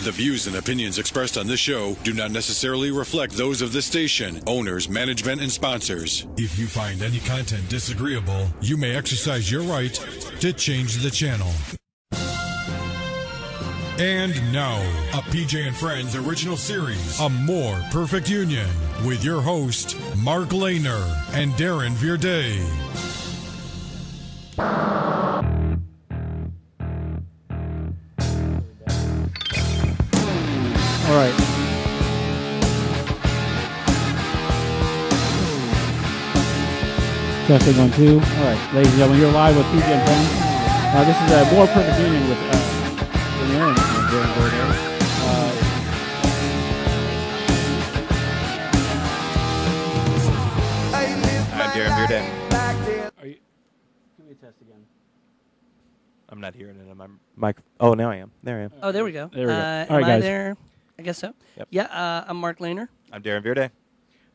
The views and opinions expressed on this show do not necessarily reflect those of this station, owners, management, and sponsors. If you find any content disagreeable, you may exercise your right to change the channel. And now, a PJ and Friends original series, A More Perfect Union, with your host, Mark Lainer and Darren Vierday. All right. Testing 1, 2. All right, ladies and gentlemen, you're live with PJ and Friends. This is a More Perfect Union with Lainer and Darren Vierday. I'm Darren Vierday. Are you? Give me a test again. I'm not hearing it on my mic. Oh, now I am. There I am. Oh, there we go. There we go. All Am right, I guys. there? I guess so. Yep. Yeah, I'm Mark Lainer. I'm Darren Vierday.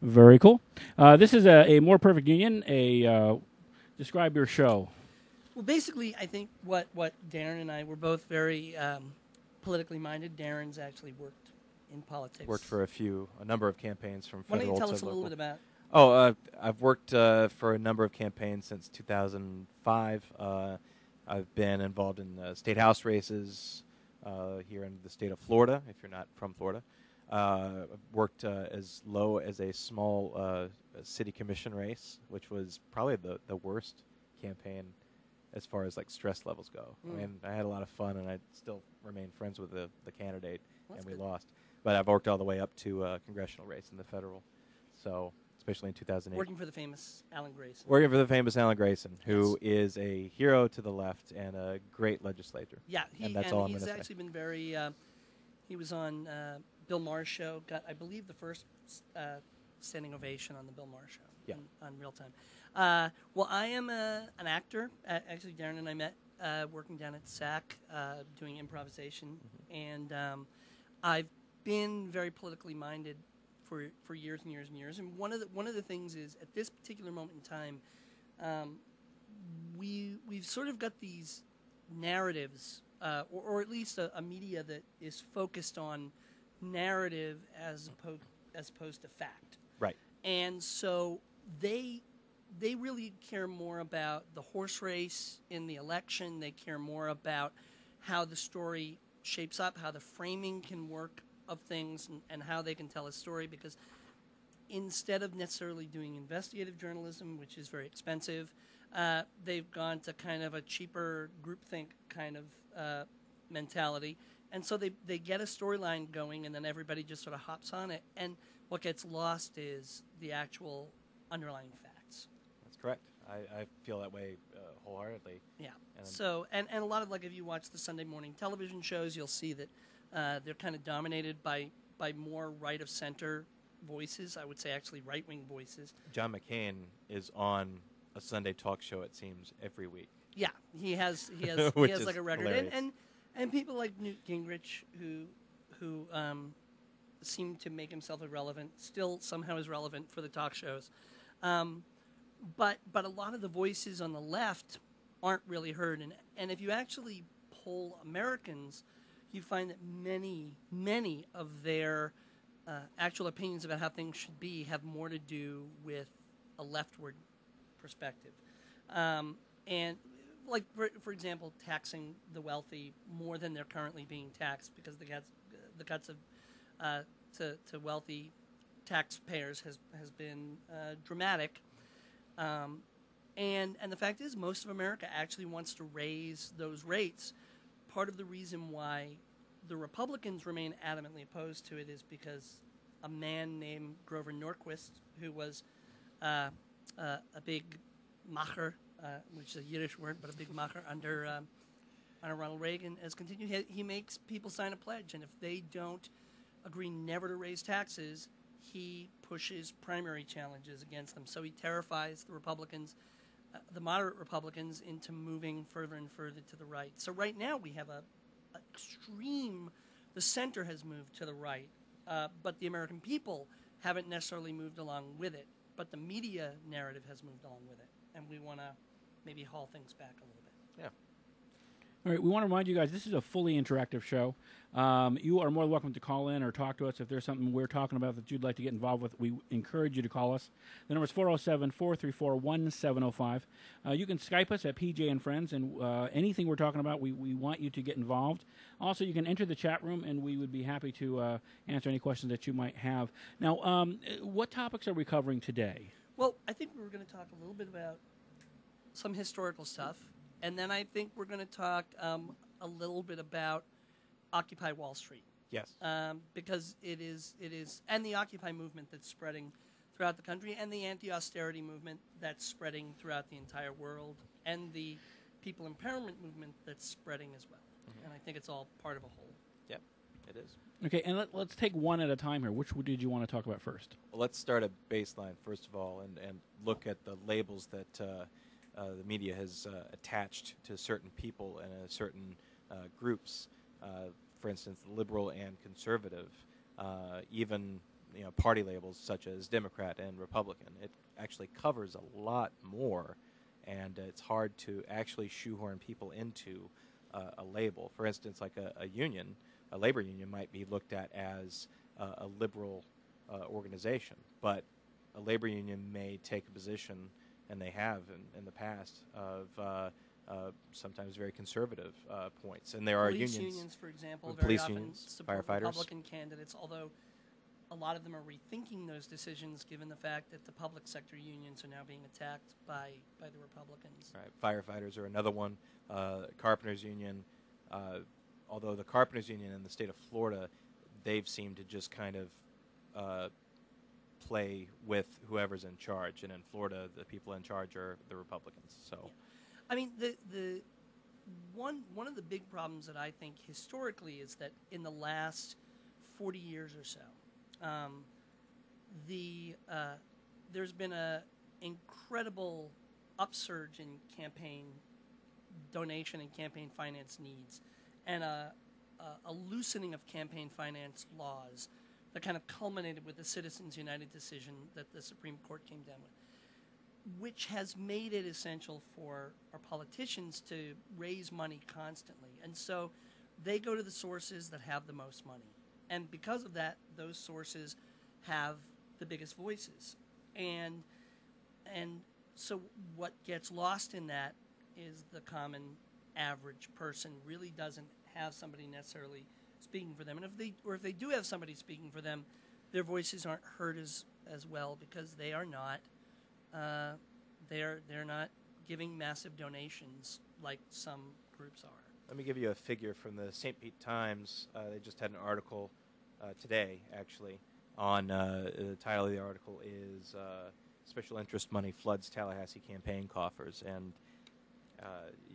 Very cool. This is a More Perfect Union. Describe your show. Well, basically, I think what Darren and I were both very politically minded. Darren's actually worked in politics. Worked for a number of campaigns from Why federal don't you tell us to a little local. bit about? Oh, I've worked for a number of campaigns since 2005. I've been involved in state house races here in the state of Florida, if you're not from Florida. I've worked as low as a small city commission race, which was probably the worst campaign as far as like stress levels go. I mean, I had a lot of fun, and I still remain friends with the candidate, and we lost. But I've worked all the way up to a congressional race in the federal, so especially in 2008. Working for the famous Alan Grayson. Working for the famous Alan Grayson, who is a hero to the left and a great legislator. Yeah, and that's all I'm he's going to say. actually been very. He was on Bill Maher's show. Got, I believe, the first standing ovation on the Bill Maher show. Yeah. on Real Time. Well, I am an actor. Actually, Darren and I met working down at SAC, doing improvisation, and I've been very politically minded for years and years and years. And one of the things is, at this particular moment in time, we've sort of got these narratives, or at least a media that is focused on narrative as opposed to fact. Right. And so they really care more about the horse race in the election. They care more about how the story shapes up, how the framing can work of things, and how they can tell a story, because instead of necessarily doing investigative journalism, which is very expensive, they've gone to kind of a cheaper groupthink kind of mentality. And so they get a storyline going, and then everybody just sort of hops on it. And what gets lost is the actual underlying facts. That's correct. I feel that way wholeheartedly. Yeah. So, and a lot of, like, if you watch the Sunday morning television shows, you'll see that they're kind of dominated by more right-of-center voices. I would say actually right-wing voices. John McCain is on a Sunday talk show, it seems, every week. Yeah, he has Which he has is like a record, hilarious. and people like Newt Gingrich who seem to make himself irrelevant, still somehow is relevant for the talk shows, but a lot of the voices on the left aren't really heard, and if you actually poll Americans, you find that many of their actual opinions about how things should be have more to do with a leftward perspective. And like, for example, taxing the wealthy more than they're currently being taxed, because the cuts of to wealthy taxpayers has been dramatic. And the fact is, most of America actually wants to raise those rates. Part of the reason why the Republicans remain adamantly opposed to it is because a man named Grover Norquist, who was a big macher, which is a Yiddish word, but a big macher under Ronald Reagan, has continued. He makes people sign a pledge, and if they don't agree never to raise taxes, he pushes primary challenges against them. So he terrifies the Republicans, the moderate Republicans, into moving further and further to the right. So right now we have a extreme. The center has moved to the right, but the American people haven't necessarily moved along with it. But the media narrative has moved along with it, and we want to maybe haul things back a little bit. Yeah. All right, we want to remind you guys, this is a fully interactive show. You are more than welcome to call in or talk to us. If there's something we're talking about that you'd like to get involved with, we encourage you to call us. The number is 407-434-1705. You can Skype us at PJ and Friends, and anything we're talking about, we want you to get involved. Also, you can enter the chat room, and we would be happy to answer any questions that you might have. Now, what topics are we covering today? Well, I think we're going to talk a little bit about some historical stuff, and then I think we're going to talk a little bit about Occupy Wall Street. Yes. Because it is, and the Occupy movement that's spreading throughout the country, and the anti-austerity movement that's spreading throughout the entire world, and the people empowerment movement that's spreading as well. Mm-hmm. And I think it's all part of a whole. Yep, it is. Okay, and let's take one at a time here. Which did you want to talk about first? Well, let's start at baseline, first of all, and look at the labels that the media has attached to certain people and certain groups. For instance, liberal and conservative, even party labels such as Democrat and Republican. It actually covers a lot more, and it's hard to actually shoehorn people into a label. For instance, like a union, a labor union might be looked at as a liberal organization, but a labor union may take a position, and they have in the past, of sometimes very conservative points. And there are unions, for example, police very unions, often support firefighters. Republican candidates, although a lot of them are rethinking those decisions given the fact that the public sector unions are now being attacked by the Republicans. Right. Firefighters are another one. Carpenters union, although the Carpenters union in the state of Florida, they've seemed to just kind of play with whoever's in charge. And in Florida, the people in charge are the Republicans. So. Yeah. I mean, the one of the big problems that I think historically is that in the last 40 years or so, there's been an incredible upsurge in campaign donation and campaign finance needs, and a loosening of campaign finance laws that kind of culminated with the Citizens United decision that the Supreme Court came down with, which has made it essential for our politicians to raise money constantly. And so they go to the sources that have the most money. And because of that, those sources have the biggest voices. And so what gets lost in that is the common average person really doesn't have somebody necessarily speaking for them. And if they do have somebody speaking for them, their voices aren't heard as well because they are not they're not giving massive donations like some groups are. Let me give you a figure from the St. Pete Times. They just had an article today, actually, on the title of the article is Special Interest Money Floods Tallahassee Campaign Coffers, and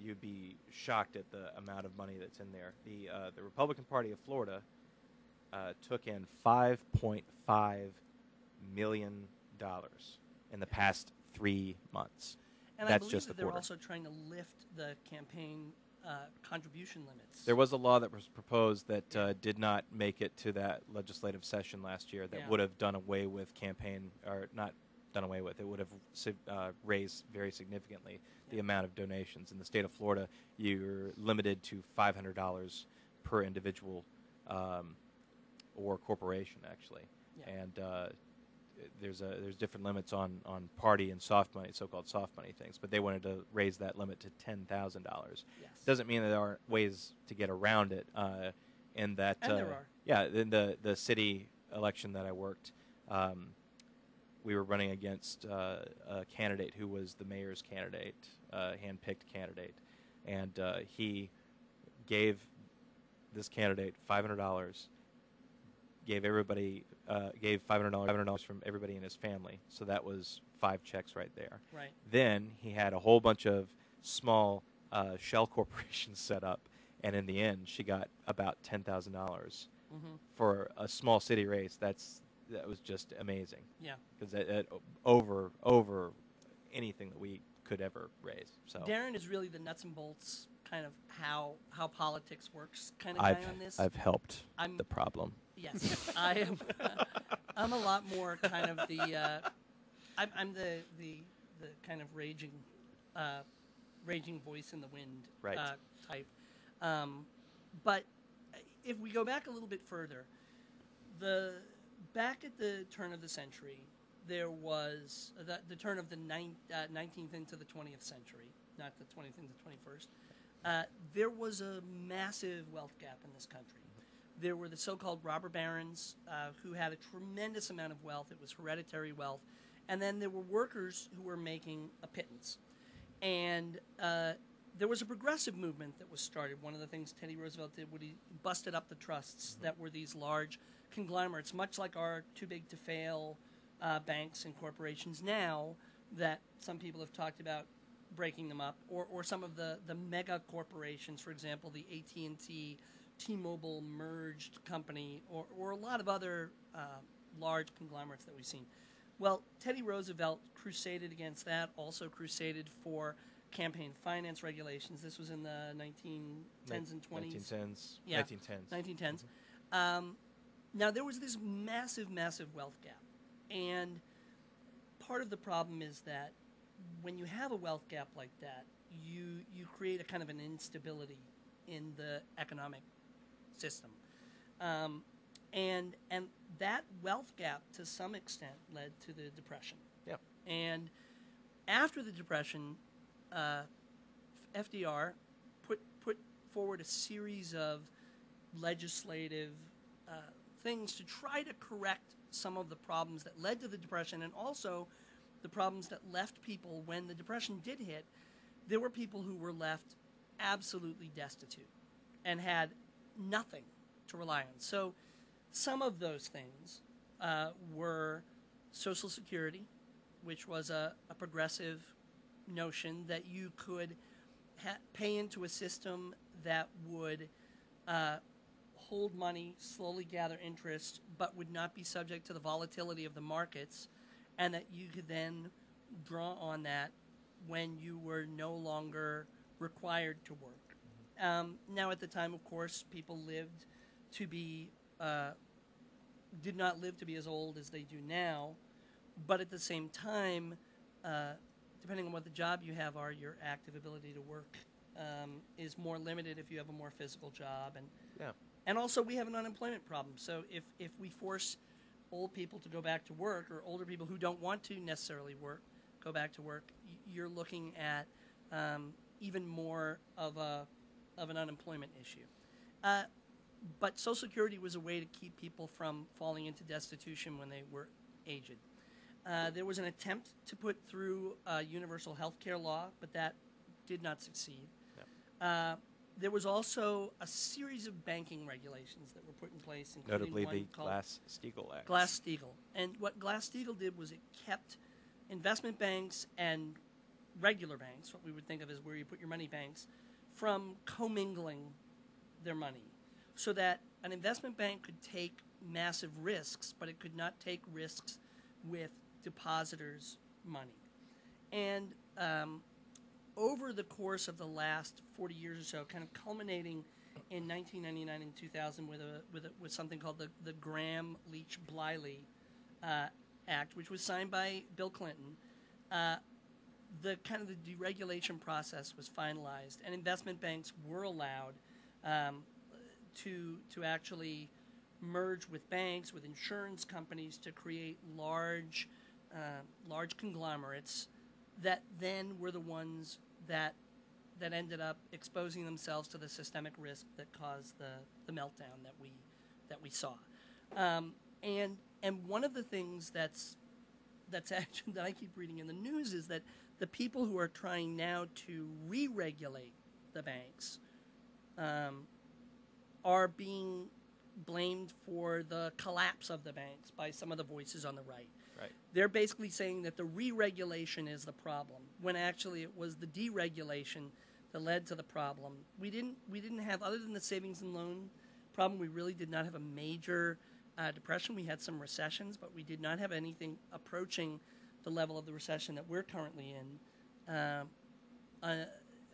you'd be shocked at the amount of money that's in there. The Republican Party of Florida took in $5.5 million in the past 3 months. And that's I believe just that the they're quarter. also trying to lift the campaign contribution limits. There was a law that was proposed that did not make it to that legislative session last year that would have done away with campaign, or not done away with, it would have raised very significantly the amount of donations. In the state of Florida, you're limited to $500 per individual or corporation, actually. Yeah. And there's different limits on party and soft money, so-called soft money things, but they wanted to raise that limit to $10,000. Yes. Doesn't mean that there aren't ways to get around it. In that, and there are. Yeah, in the city election that I worked, we were running against a candidate who was the mayor's candidate, hand-picked candidate, and he gave this candidate $500. Gave $500 from everybody in his family, so that was 5 checks right there. Right. Then he had a whole bunch of small shell corporations set up, and in the end, she got about $10,000 for a small city race. That was just amazing. Yeah. Because that over anything that we could ever raise. So Darren is really the nuts and bolts kind of how politics works kind of guy on this. I've helped the problem. Yes, I am. I'm a lot more kind of the. I'm the kind of raging voice in the wind right. Type. But if we go back a little bit further, back at the turn of the century, there was the turn of the 19th into the 20th century, not the 20th into the 21st. There was a massive wealth gap in this country. There were the so-called robber barons who had a tremendous amount of wealth. It was hereditary wealth. And then there were workers who were making a pittance. And there was a progressive movement that was started. One of the things Teddy Roosevelt did was he busted up the trusts that were these large conglomerates, much like our too-big-to-fail banks and corporations now, that some people have talked about breaking them up, or some of the mega corporations, for example, the AT&T, T-Mobile merged company, or a lot of other large conglomerates that we've seen. Well, Teddy Roosevelt crusaded against that, also crusaded for campaign finance regulations. This was in the 1910s and 20s. 1910s. Yeah, 1910s. 1910s. Now, there was this massive, massive wealth gap. And part of the problem is that when you have a wealth gap like that, you create a kind of an instability in the economic system. And that wealth gap, to some extent, led to the Depression. Yeah. And after the Depression, FDR put forward a series of legislative things to try to correct some of the problems that led to the Depression, and also the problems that left people when the Depression did hit. There were people who were left absolutely destitute and had nothing to rely on. So some of those things were Social Security, which was a progressive notion that you could pay into a system that would hold money, slowly gather interest, but would not be subject to the volatility of the markets, and that you could then draw on that when you were no longer required to work. Now, at the time, of course, people lived to be did not live to be as old as they do now, but at the same time, depending on what the job you have are, your active ability to work is more limited if you have a more physical job. And also, we have an unemployment problem. So if we force old people to go back to work, or older people who don't want to necessarily work go back to work, you're looking at even more of an unemployment issue. But Social Security was a way to keep people from falling into destitution when they were aged. There was an attempt to put through a universal health care law, but that did not succeed. No. There was also a series of banking regulations that were put in place, including Notably one the called Glass-Steagall Act. Glass-Steagall. And what Glass-Steagall did was it kept investment banks and regular banks, what we would think of as where you put your money banks, from commingling their money, so that an investment bank could take massive risks, but it could not take risks with depositors' money. And over the course of the last 40 years or so, kind of culminating in 1999 and 2000 with something called the Graham-Leach-Bliley Act, which was signed by Bill Clinton, the kind of the deregulation process was finalized, and investment banks were allowed to actually merge with banks, with insurance companies, to create large conglomerates that then were the ones that ended up exposing themselves to the systemic risk that caused the meltdown that we saw. And one of the things that's actually that I keep reading in the news is that the people who are trying now to re-regulate the banks are being blamed for the collapse of the banks by some of the voices on the right. Right. They're basically saying that the re-regulation is the problem, when actually it was the deregulation that led to the problem. We didn't have, other than the savings and loan problem, we really did not have a major depression. We had some recessions, but we did not have anything approaching the level of the recession that we're currently in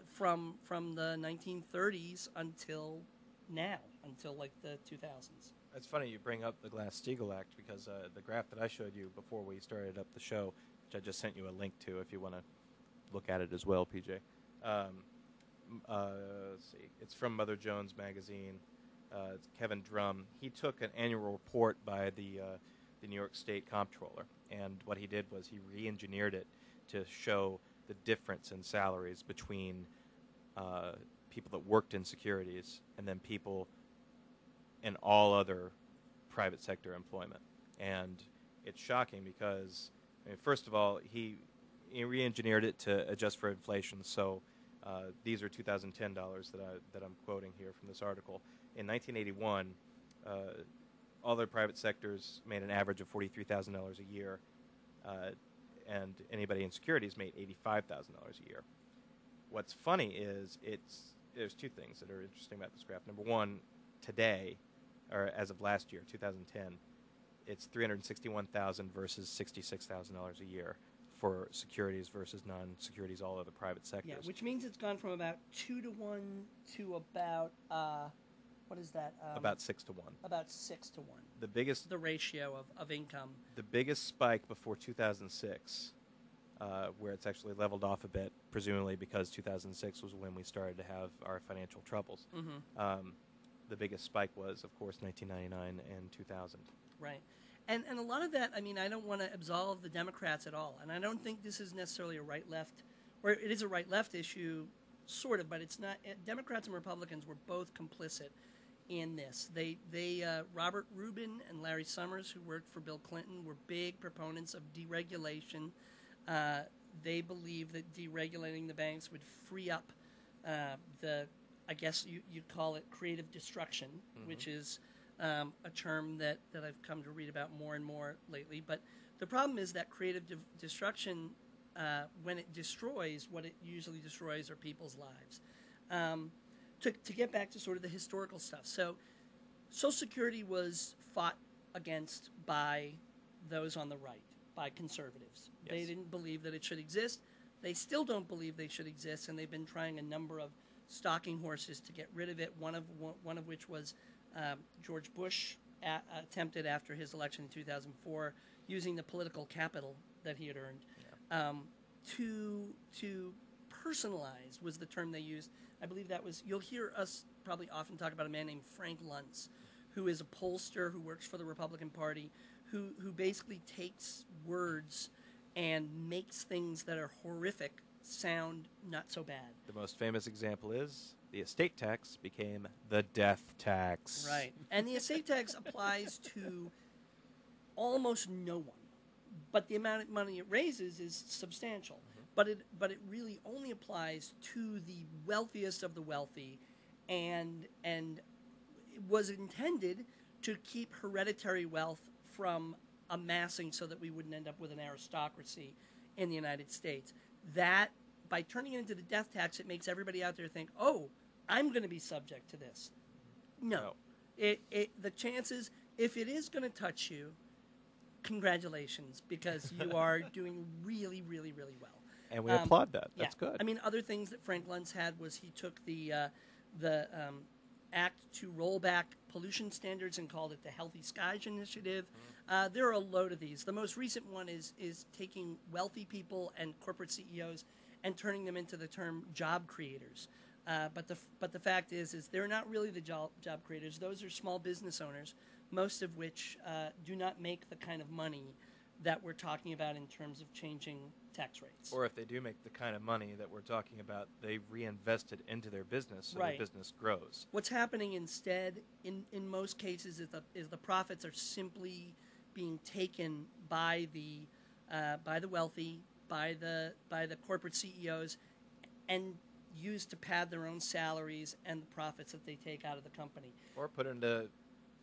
from the 1930s until now, until like the 2000s. It's funny you bring up the Glass-Steagall Act, because the graph that I showed you before we started up the show, which I just sent you a link to if you want to look at it as well, PJ, let's see, it's from Mother Jones magazine. It's Kevin Drum. He took an annual report by the New York State Comptroller, and what he did was he re-engineered it to show the difference in salaries between people that worked in securities and then people in all other private sector employment. And it's shocking because, I mean, first of all, he re-engineered it to adjust for inflation. So these are 2010 dollars that I'm quoting here from this article. In 1981, all the private sectors made an average of $43,000 a year, and anybody in securities made $85,000 a year. What's funny is there's two things that are interesting about this graph. Number one, today, or as of last year, 2010, it's $361,000 versus $66,000 a year for securities versus non-securities, all other private sectors. Yeah, which means it's gone from about 2 to 1 to about what is that? About 6 to 1. About 6 to 1. The ratio of income. The biggest spike before 2006, where it's actually leveled off a bit, presumably because 2006 was when we started to have our financial troubles. Mm-hmm. The biggest spike was, of course, 1999 and 2000. Right. And a lot of that, I mean, I don't want to absolve the Democrats at all. And I don't think this is necessarily a right-left, or it is a right-left issue, sort of, but it's not. Democrats and Republicans were both complicit in this. Robert Rubin and Larry Summers, who worked for Bill Clinton, were big proponents of deregulation. They believed that deregulating the banks would free up I guess you'd call it creative destruction, mm-hmm. which is a term that I've come to read about more and more lately. But the problem is that creative destruction, when it destroys, what it usually destroys are people's lives. To get back to sort of the historical stuff. So Social Security was fought against by those on the right, by conservatives. Yes. They didn't believe that it should exist. They still don't believe they should exist, and they've been trying a number of stalking horses to get rid of it, one of which was George Bush attempted after his election in 2004, using the political capital that he had earned, to personalize was the term they used. I believe that was, you'll hear us probably often talk about a man named Frank Luntz, who is a pollster who works for the Republican Party, who basically takes words and makes things that are horrific sound not so bad. The most famous example is the estate tax became the death tax. Right. And the estate tax applies to almost no one. But the amount of money it raises is substantial. Mm-hmm. But it really only applies to the wealthiest of the wealthy, and it was intended to keep hereditary wealth from amassing so that we wouldn't end up with an aristocracy in the United States. That, by turning it into the death tax, it makes everybody out there think, oh, I'm going to be subject to this. No. The chances, if it is going to touch you, congratulations, because you are doing really, really, really well. And we applaud that. That's good. I mean, other things that Frank Luntz had was he took the act to roll back pollution standards and called it the Healthy Skies Initiative. Mm-hmm. There are a load of these. The most recent one is taking wealthy people and corporate CEOs and turning them into the term job creators. But the fact is they're not really the job creators. Those are small business owners, most of which do not make the kind of money that we're talking about in terms of changing tax rates. Or if they do make the kind of money that we're talking about, they reinvest it into their business so right. their business grows. What's happening instead, in most cases, is the profits are simply being taken by the wealthy, by the corporate CEOs, and used to pad their own salaries and the profits that they take out of the company. Or put into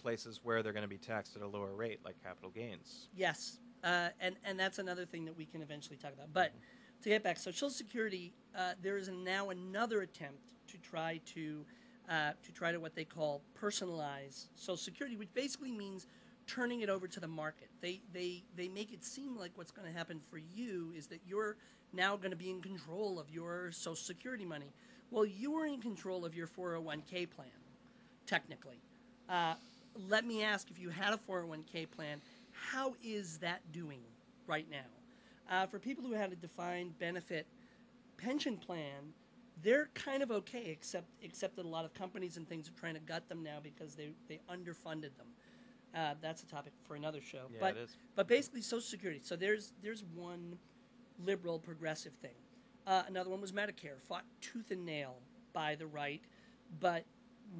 places where they're going to be taxed at a lower rate, like capital gains. Yes. And that's another thing that we can eventually talk about. But to get back, Social Security, there is now another attempt to try to what they call personalize Social Security, which basically means turning it over to the market. They make it seem like what's going to happen for you is that you're now going to be in control of your Social Security money. Well, you were in control of your 401k plan, technically. Let me ask, if you had a 401k plan, how is that doing right now? For people who had a defined benefit pension plan, they're kind of okay, except that a lot of companies and things are trying to gut them now because they underfunded them. That's a topic for another show. Yeah, but it is. but basically, Social Security. So there's one liberal progressive thing. Another one was Medicare, fought tooth and nail by the right, but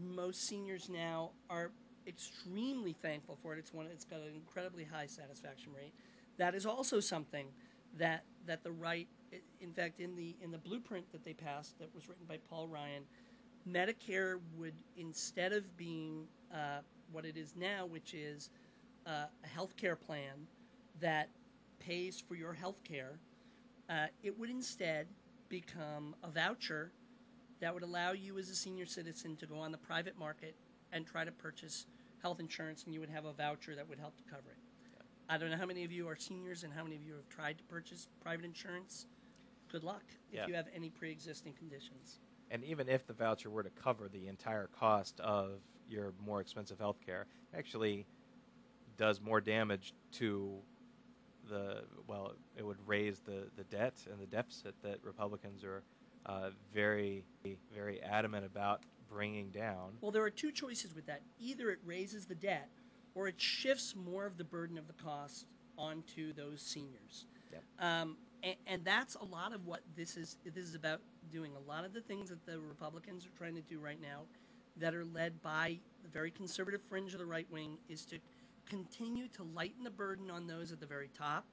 most seniors now are extremely thankful for it. It's got an incredibly high satisfaction rate. That is also something that the right, in fact, in the blueprint that they passed, that was written by Paul Ryan, Medicare would, instead of being what it is now, which is a health care plan that pays for your health care, it would instead become a voucher that would allow you as a senior citizen to go on the private market and try to purchase health insurance, and you would have a voucher that would help to cover it. I don't know how many of you are seniors and how many of you have tried to purchase private insurance. Good luck if you have any pre-existing conditions. And even if the voucher were to cover the entire cost of your more expensive health care, it actually does more damage to it would raise the debt and the deficit that Republicans are very, very adamant about bringing down. Well, there are two choices with that. Either it raises the debt, or it shifts more of the burden of the cost onto those seniors. Yep. And that's a lot of what this is about doing. A lot of the things that the Republicans are trying to do right now that are led by the very conservative fringe of the right wing is to continue to lighten the burden on those at the very top,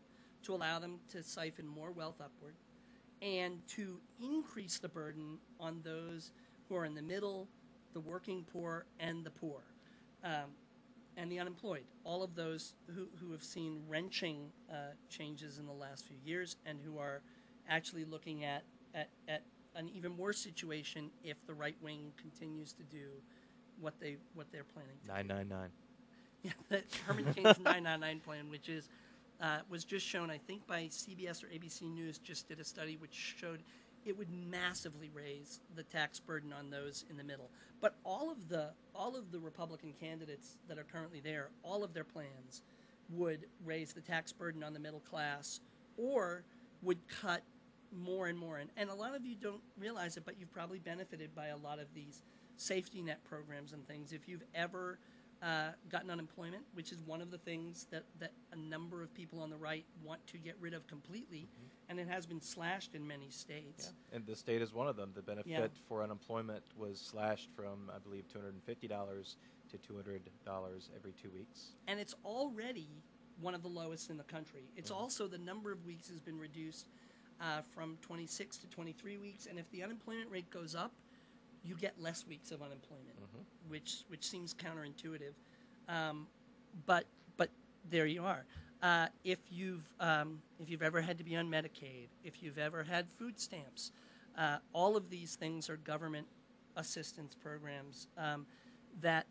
to allow them to siphon more wealth upward, and to increase the burden on those who are in the middle, the working poor, and the poor. And the unemployed, all of those who have seen wrenching changes in the last few years and who are actually looking at an even worse situation if the right wing continues to do what they're planning to 999. Yeah, the Herman Cain's 999 plan, which is was just shown, I think, by CBS or ABC News, just did a study which showed it would massively raise the tax burden on those in the middle. But all of the Republican candidates that are currently there, all of their plans would raise the tax burden on the middle class or would cut more and more. And a lot of you don't realize it, but you've probably benefited by a lot of these safety net programs and things. If you've ever gotten unemployment, which is one of the things that a number of people on the right want to get rid of completely, and it has been slashed in many states. Yeah. And the state is one of them. The benefit for unemployment was slashed from, I believe, $250 to $200 every 2 weeks. And it's already one of the lowest in the country. It's also, the number of weeks has been reduced from 26 to 23 weeks, and if the unemployment rate goes up, you get less weeks of unemployment, which seems counterintuitive, but there you are. If you've ever had to be on Medicaid, if you've ever had food stamps, all of these things are government assistance programs that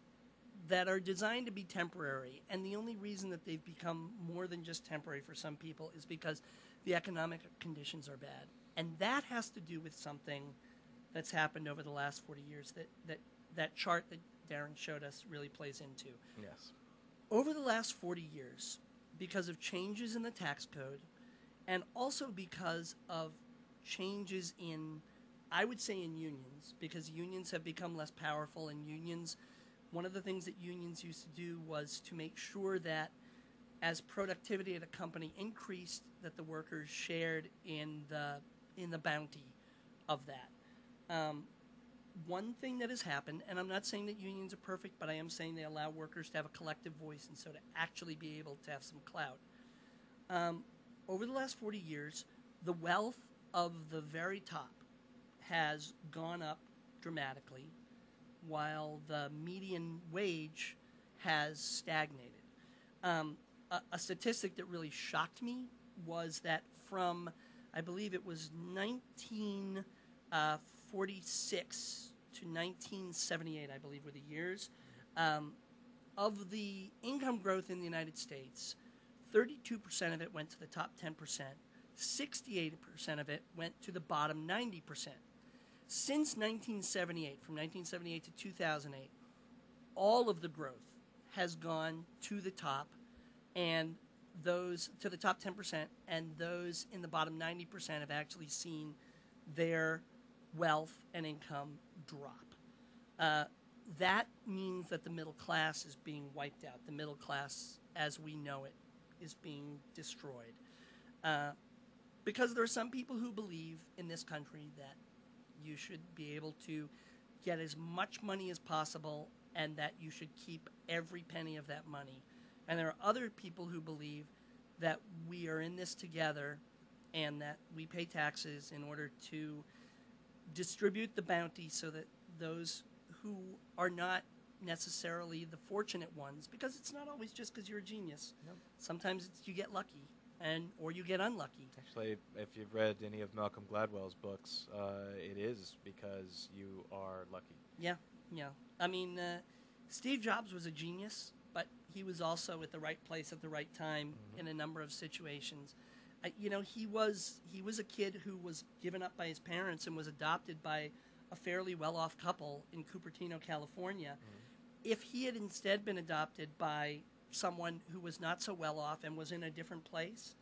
are designed to be temporary, and the only reason that they've become more than just temporary for some people is because the economic conditions are bad, and that has to do with something that's happened over the last 40 years that chart that Darren showed us really plays into. Yes. Over the last 40 years, because of changes in the tax code and also because of changes in, I would say, in unions, because unions have become less powerful, and unions, one of the things that unions used to do was to make sure that as productivity at a company increased, that the workers shared in the bounty of that. One thing that has happened, and I'm not saying that unions are perfect, but I am saying they allow workers to have a collective voice and so to actually be able to have some clout. Over the last 40 years, the wealth of the very top has gone up dramatically, while the median wage has stagnated. A statistic that really shocked me was that from, I believe it was 1946 to 1978, I believe were the years, of the income growth in the United States, 32% of it went to the top 10%, 68% of it went to the bottom 90%. Since 1978, from 1978 to 2008, all of the growth has gone to the top, and those to the top 10%, and those in the bottom 90% have actually seen their wealth and income drop. That means that the middle class is being wiped out. The middle class, as we know it, is being destroyed. Because there are some people who believe in this country that you should be able to get as much money as possible and that you should keep every penny of that money. And there are other people who believe that we are in this together and that we pay taxes in order to distribute the bounty so that those who are not necessarily the fortunate ones, because it's not always just because you're a genius. Yep. Sometimes you get lucky, or you get unlucky. Actually, if you've read any of Malcolm Gladwell's books, it is because you are lucky. Yeah. I mean, Steve Jobs was a genius, but he was also at the right place at the right time in a number of situations. He was a kid who was given up by his parents and was adopted by a fairly well-off couple in Cupertino, California. If he had instead been adopted by someone who was not so well-off and was in a different place,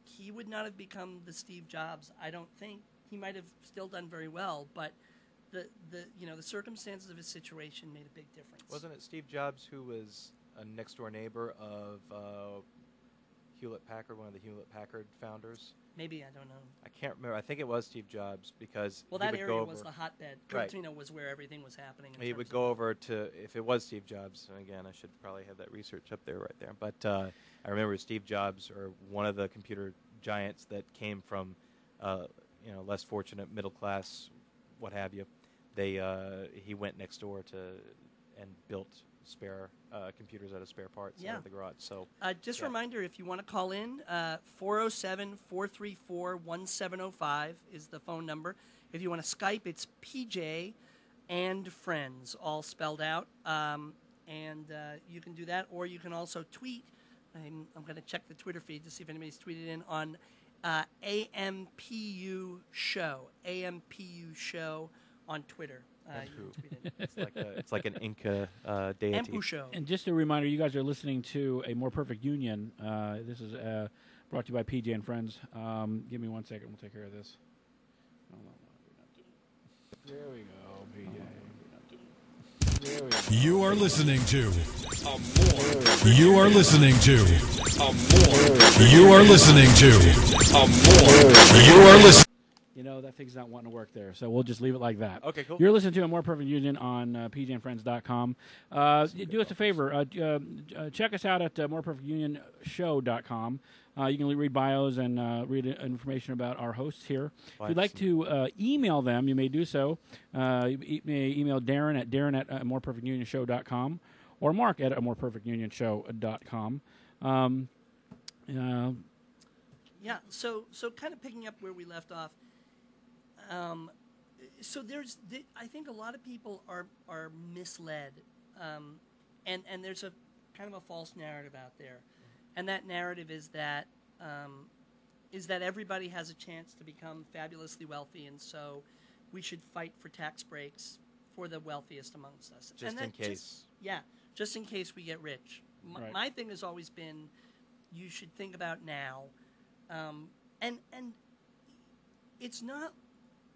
he would not have become the Steve Jobs. I don't think. He might have still done very well, but the circumstances of his situation made a big difference. Wasn't it Steve Jobs who was a next-door neighbor of Hewlett-Packard, one of the Hewlett-Packard founders? Maybe, I don't know. I can't remember. I think it was Steve Jobs because that he would area go over, was the hotbed. Right. Cupertino was where everything was happening. He would go over to, if it was Steve Jobs, and again, I should probably have that research up there right there. But I remember Steve Jobs, or one of the computer giants that came from, less fortunate middle class, what have you. He went next door and built spare computers out of spare parts out of the garage. So just a reminder, if you want to call in, 407-434-1705 is the phone number. If you want to Skype, it's PJ and Friends, all spelled out. And you can do that, or you can also tweet. I'm going to check the Twitter feed to see if anybody's tweeted in on AMPU Show on Twitter. It's like an Inca deity. Ampu Show. And just a reminder, you guys are listening to A More Perfect Union. This is brought to you by PJ and Friends. Give me 1 second. We'll take care of this. There we go, PJ. You are listening to. You are listening to. You are listening to. You are listening. That thing's not wanting to work there, so we'll just leave it like that. Okay, cool. You're listening to A More Perfect Union on pjandfriends.com. Do us a favor. Check us out at moreperfectunionshow.com. You can read bios and read information about our hosts here. If you'd like to email them, you may do so. You may email Darren at moreperfectunionshow.com or Mark at moreperfectunionshow.com. Yeah, so kind of picking up where we left off. So I think a lot of people are misled, and there's a kind of a false narrative out there, and that narrative is that everybody has a chance to become fabulously wealthy, and so we should fight for tax breaks for the wealthiest amongst us. Just in case. Just in case we get rich. Right. My thing has always been, you should think about now, and it's not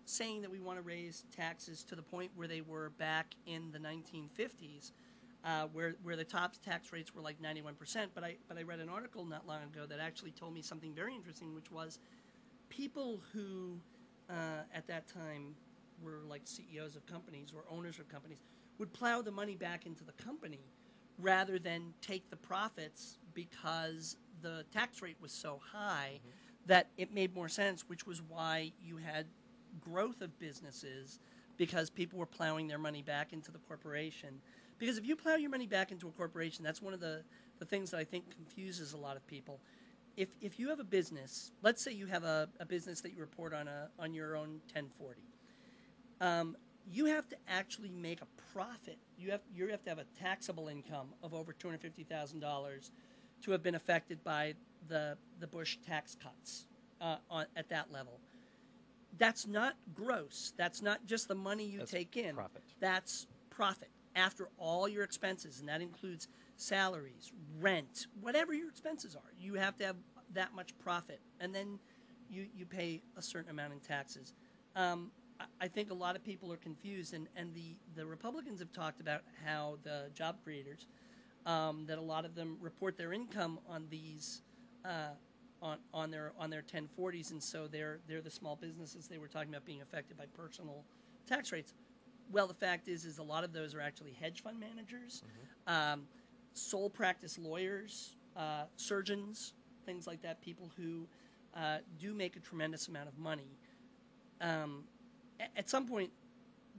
saying that we want to raise taxes to the point where they were back in the 1950s, where the top tax rates were like 91%. But I read an article not long ago that actually told me something very interesting, which was people who at that time were like CEOs of companies or owners of companies would plow the money back into the company rather than take the profits because the tax rate was so high that it made more sense, which was why you had growth of businesses, because people were plowing their money back into the corporation. Because if you plow your money back into a corporation, that's one of the things that I think confuses a lot of people. If you have a business, let's say you have a business that you report on your own 1040, you have to actually make a profit. You have to have a taxable income of over $250,000 to have been affected by the Bush tax cuts at that level. That's not gross. That's not just the money you take in. Profit. That's profit after all your expenses, and that includes salaries, rent, whatever your expenses are. You have to have that much profit, and then you pay a certain amount in taxes. I think a lot of people are confused, and the Republicans have talked about how the job creators, that a lot of them report their income on these on their 1040s, and so they're the small businesses they were talking about being affected by personal tax rates. Well, the fact is a lot of those are actually hedge fund managers, sole practice lawyers, surgeons, things like that, people who do make a tremendous amount of money. At some point,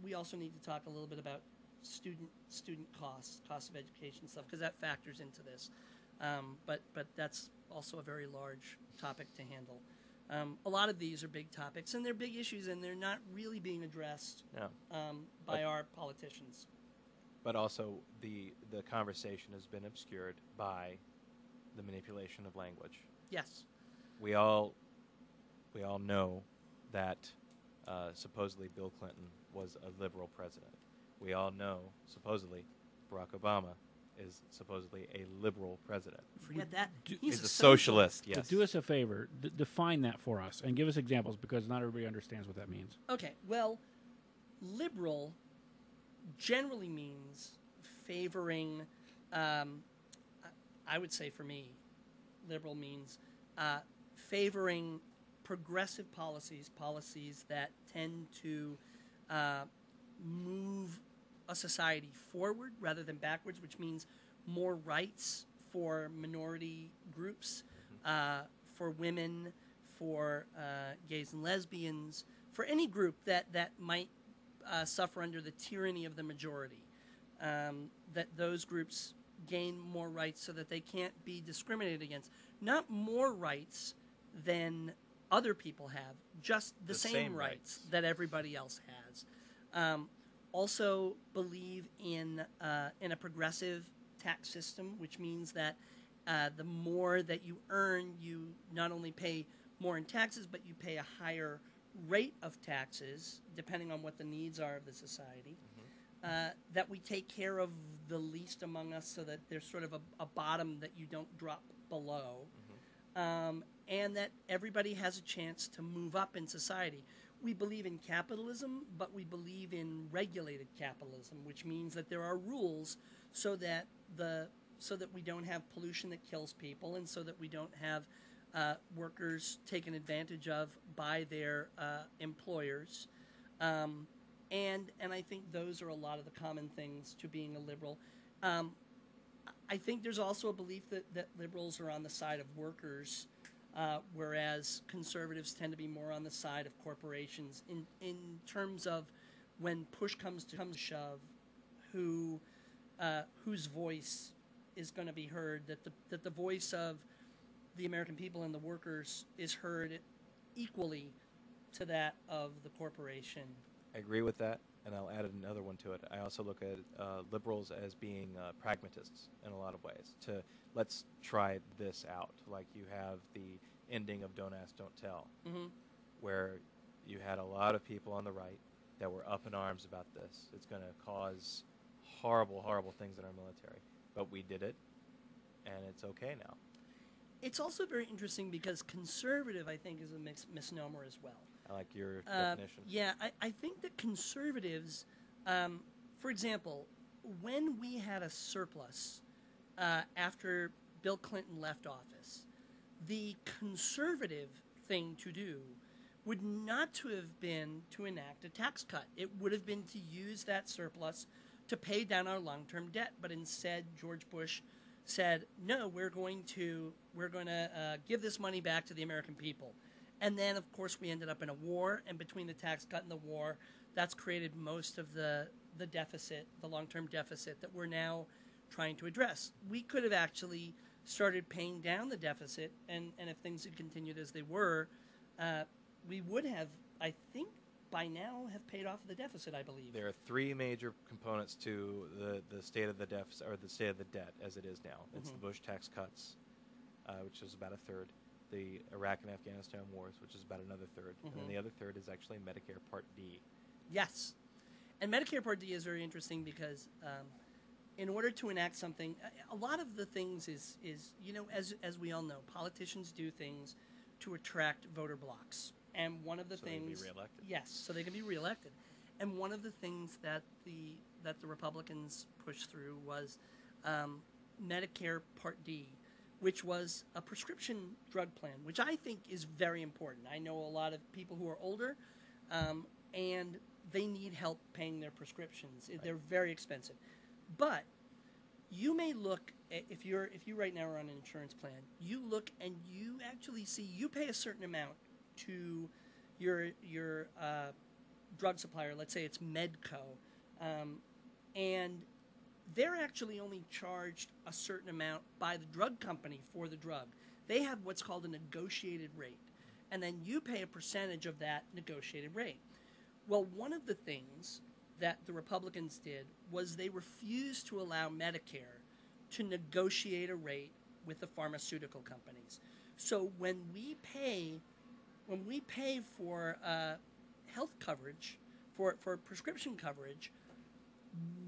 we also need to talk a little bit about student costs of education stuff, because that factors into this. But that's also a very large topic to handle. A lot of these are big topics, and they're big issues, and they're not really being addressed by our politicians. But also, the conversation has been obscured by the manipulation of language. Yes. We all know that supposedly Bill Clinton was a liberal president. We all know, supposedly, Barack Obama is supposedly a liberal president. Forget that. He's a socialist, yes. So do us a favor. Define that for us and give us examples, because not everybody understands what that means. Okay, well, liberal generally means favoring, I would say for me, liberal means favoring progressive policies that tend to move a society forward rather than backwards, which means more rights for minority groups, for women, for gays and lesbians, for any group that might suffer under the tyranny of the majority, that those groups gain more rights so that they can't be discriminated against. Not more rights than other people have, just the same rights that everybody else has. Also believe in a progressive tax system, which means that the more that you earn, you not only pay more in taxes, but you pay a higher rate of taxes, depending on what the needs are of the society. That we take care of the least among us, so that there's sort of a bottom that you don't drop below. And that everybody has a chance to move up in society. We believe in capitalism, but we believe in regulated capitalism, which means that there are rules so that we don't have pollution that kills people, and so that we don't have workers taken advantage of by their employers. And I think those are a lot of the common things to being a liberal. I think there's also a belief that liberals are on the side of workers, whereas conservatives tend to be more on the side of corporations in terms of when push comes to shove, whose voice is going to be heard, that the voice of the American people and the workers is heard equally to that of the corporation. I agree with that, and I'll add another one to it. I also look at liberals as being pragmatists in a lot of ways. Let's try this out. Like you have the ending of Don't Ask, Don't Tell, where you had a lot of people on the right that were up in arms about this. It's going to cause horrible, horrible things in our military. But we did it, and it's okay now. It's also very interesting because conservative, I think, is a misnomer as well. I like your definition. Yeah, I think that conservatives, for example, when we had a surplus after Bill Clinton left office, the conservative thing to do would not to have been to enact a tax cut. It would have been to use that surplus to pay down our long-term debt. But instead, George Bush said, no, we're going to give this money back to the American people. And then, of course, we ended up in a war, and between the tax cut and the war, that's created most of the deficit, the long-term deficit that we're now trying to address. We could have actually started paying down the deficit, and if things had continued as they were, we would have, I think, by now have paid off the deficit, I believe. There are three major components to the state of the deficit, or the state of the debt as it is now. It's the Bush tax cuts, which is about a third. The Iraq and Afghanistan wars, which is about another third. And then the other third is actually Medicare Part D. Yes. And Medicare Part D is very interesting because in order to enact something, a lot of the things is as we all know, politicians do things to attract voter blocs. And one of the So they can be things, reelected. yes, so they can be reelected. And one of the things that the Republicans pushed through was Medicare Part D, which was a prescription drug plan, which I think is very important. I know a lot of people who are older, and they need help paying their prescriptions. Right. They're very expensive. But you may look at, if you right now are on an insurance plan, you look and you actually see you pay a certain amount to your drug supplier. Let's say it's Medco, and they're actually only charged a certain amount by the drug company for the drug. They have what's called a negotiated rate, and then you pay a percentage of that negotiated rate. Well, one of the things that the Republicans did was they refused to allow Medicare to negotiate a rate with the pharmaceutical companies. So when we pay for health coverage, for prescription coverage,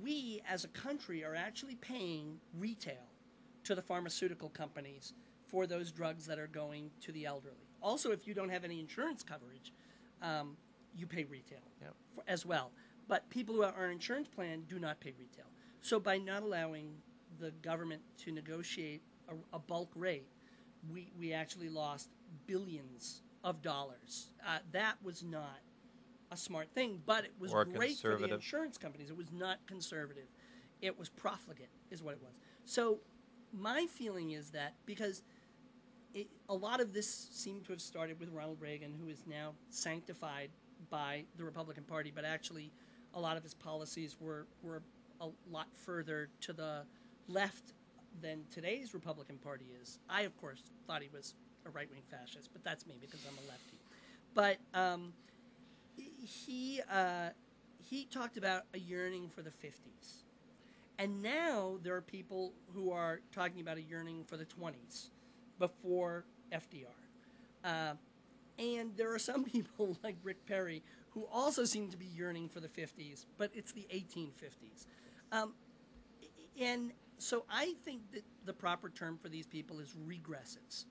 we as a country are actually paying retail to the pharmaceutical companies for those drugs that are going to the elderly. Also, if you don't have any insurance coverage, you pay retail as well. But people who are on an insurance plan do not pay retail. So by not allowing the government to negotiate a bulk rate, we actually lost billions of dollars. That was not a smart thing, but it was great for the insurance companies. It was not conservative. It was profligate, is what it was. So my feeling is that because a lot of this seemed to have started with Ronald Reagan, who is now sanctified by the Republican Party, but actually a lot of his policies were a lot further to the left than today's Republican Party is. I, of course, thought he was a right-wing fascist, but that's me because I'm a lefty. But he talked about a yearning for the 50s. And now there are people who are talking about a yearning for the 20s before FDR. And there are some people like Rick Perry who also seem to be yearning for the 50s, but it's the 1850s. And so I think that the proper term for these people is regressives.